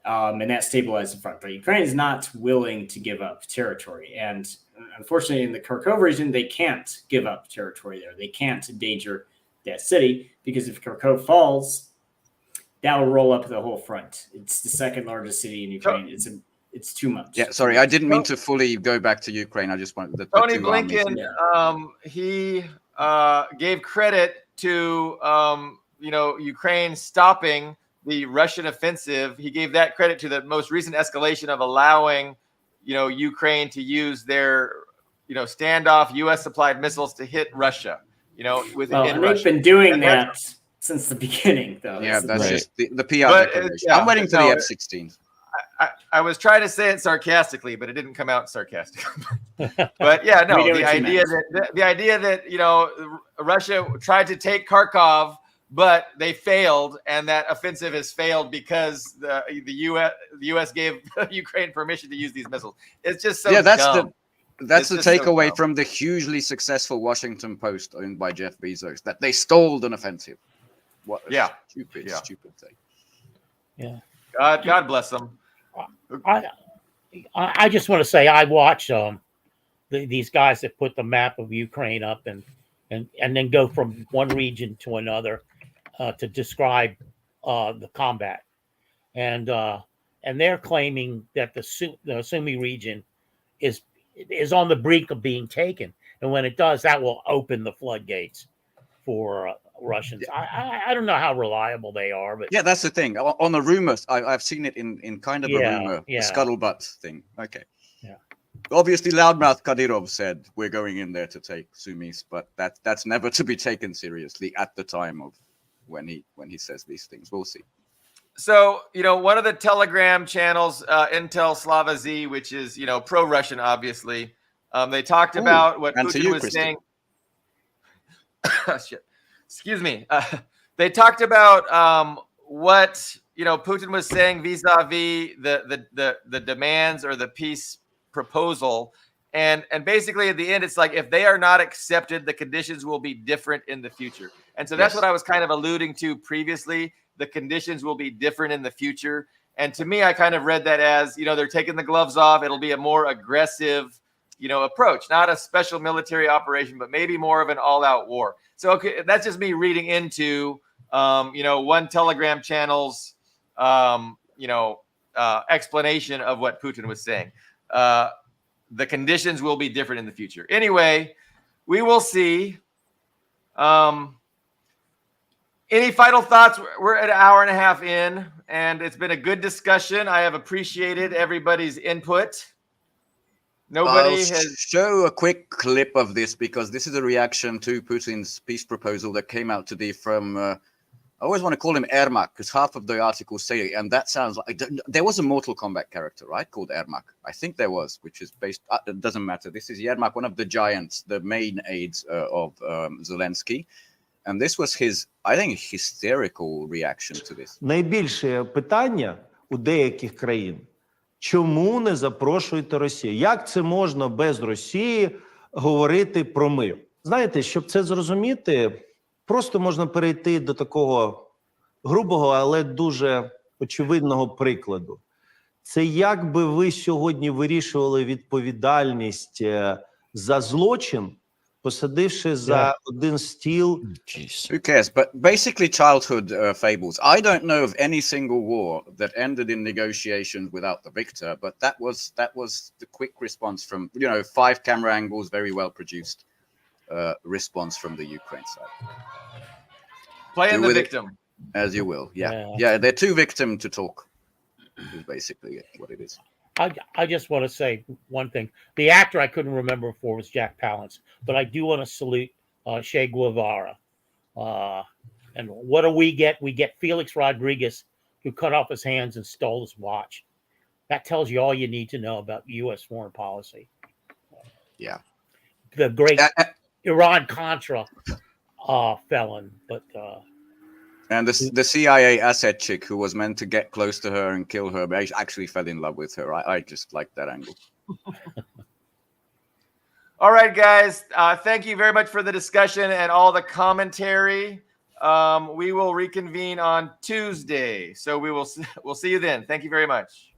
And that stabilized the front. But Ukraine is not willing to give up territory. And unfortunately, in the Kharkov region, they can't give up territory there. They can't endanger that city, because if Kharkov falls, that will roll up the whole front. It's the second largest city in Ukraine. It's too much. Yeah, sorry, I didn't mean to fully go back to Ukraine. I just wanted the Tony two armies. Blinken, he gave credit to Ukraine stopping the Russian offensive. He gave that credit to the most recent escalation of allowing Ukraine to use their standoff U.S. supplied missiles to hit Russia. And they've been doing that since the beginning, though. Yeah, that's Right. just the PR But, declaration. yeah, I'm waiting for the F-16. I was trying to say it sarcastically, but it didn't come out sarcastically. But yeah, no, the idea that you know Russia tried to take Kharkov, but they failed, and that offensive has failed because the U.S. gave Ukraine permission to use these missiles. It's just so dumb. That's the takeaway from the hugely successful Washington Post owned by Jeff Bezos, that they stalled an offensive. What a stupid thing. Yeah. God bless them. I just want to say I watch these guys that put the map of Ukraine up and then go from one region to another to describe the combat, and they're claiming that the Sumy region is on the brink of being taken, and when it does, that will open the floodgates for Russians. I don't know how reliable they are, but yeah, that's the thing. On the rumors, I've seen it in kind of a rumor, a scuttlebutt thing. Okay. Yeah. Obviously, loudmouth Kadyrov said we're going in there to take Sumis, but that's never to be taken seriously at the time of when he says these things. We'll see. So, you know, one of the Telegram channels, Intel Slava Z, which is, you know, pro-Russian, obviously, they talked about what Putin was saying. Shit. Excuse me. They talked about what, you know, Putin was saying vis-a-vis the demands or the peace proposal. And basically at the end, it's like, if they are not accepted, the conditions will be different in the future. And so that's what I was kind of alluding to previously. The conditions will be different in the future. And to me, I kind of read that as, you know, they're taking the gloves off. It'll be a more aggressive, you know, approach, not a special military operation, but maybe more of an all-out war. So, okay, that's just me reading into, you know, one Telegram channel's, you know, explanation of what Putin was saying. The conditions will be different in the future. Anyway, we will see. Any final thoughts? We're at an hour and a half in, and it's been a good discussion. I have appreciated everybody's input. Nobody has show a quick clip of this because this is a reaction to Putin's peace proposal that came out today from I always want to call him Ermak because half of the articles say it, and that sounds like there was a Mortal Kombat character, right, called Ermak. I think there was, which is based. It doesn't matter. This is Yermak, one of the giants, the main aides of Zelensky. And this was his, I think, hysterical reaction to this. Найбільше питання у деяких країн, чому не запрошуєте Росію? Як це можна без Росії говорити про мир? Знаєте, щоб це зрозуміти, просто можна перейти до такого грубого, але дуже очевидного прикладу. Це як би ви сьогодні вирішували відповідальність за злочин, посадивши за один стіл. Who cares? But basically childhood fables. I don't know of any single war that ended in negotiations without the victor, but that was the quick response from, you know, 5 camera angles, very well produced response from the Ukraine side. Playing the victim. As you will. Yeah, they're too victim to talk. Is basically what it is. I just want to say one thing. The actor I couldn't remember before was Jack Palance, but I do want to salute Che Guevara. And what do we get? We get Felix Rodriguez, who cut off his hands and stole his watch. That tells you all you need to know about U.S. foreign policy. Yeah. The great Iran-Contra felon, but... And the CIA asset chick who was meant to get close to her and kill her, but actually fell in love with her. I just like that angle. All right, guys. Thank you very much for the discussion and all the commentary. We will reconvene on Tuesday. So we'll see you then. Thank you very much.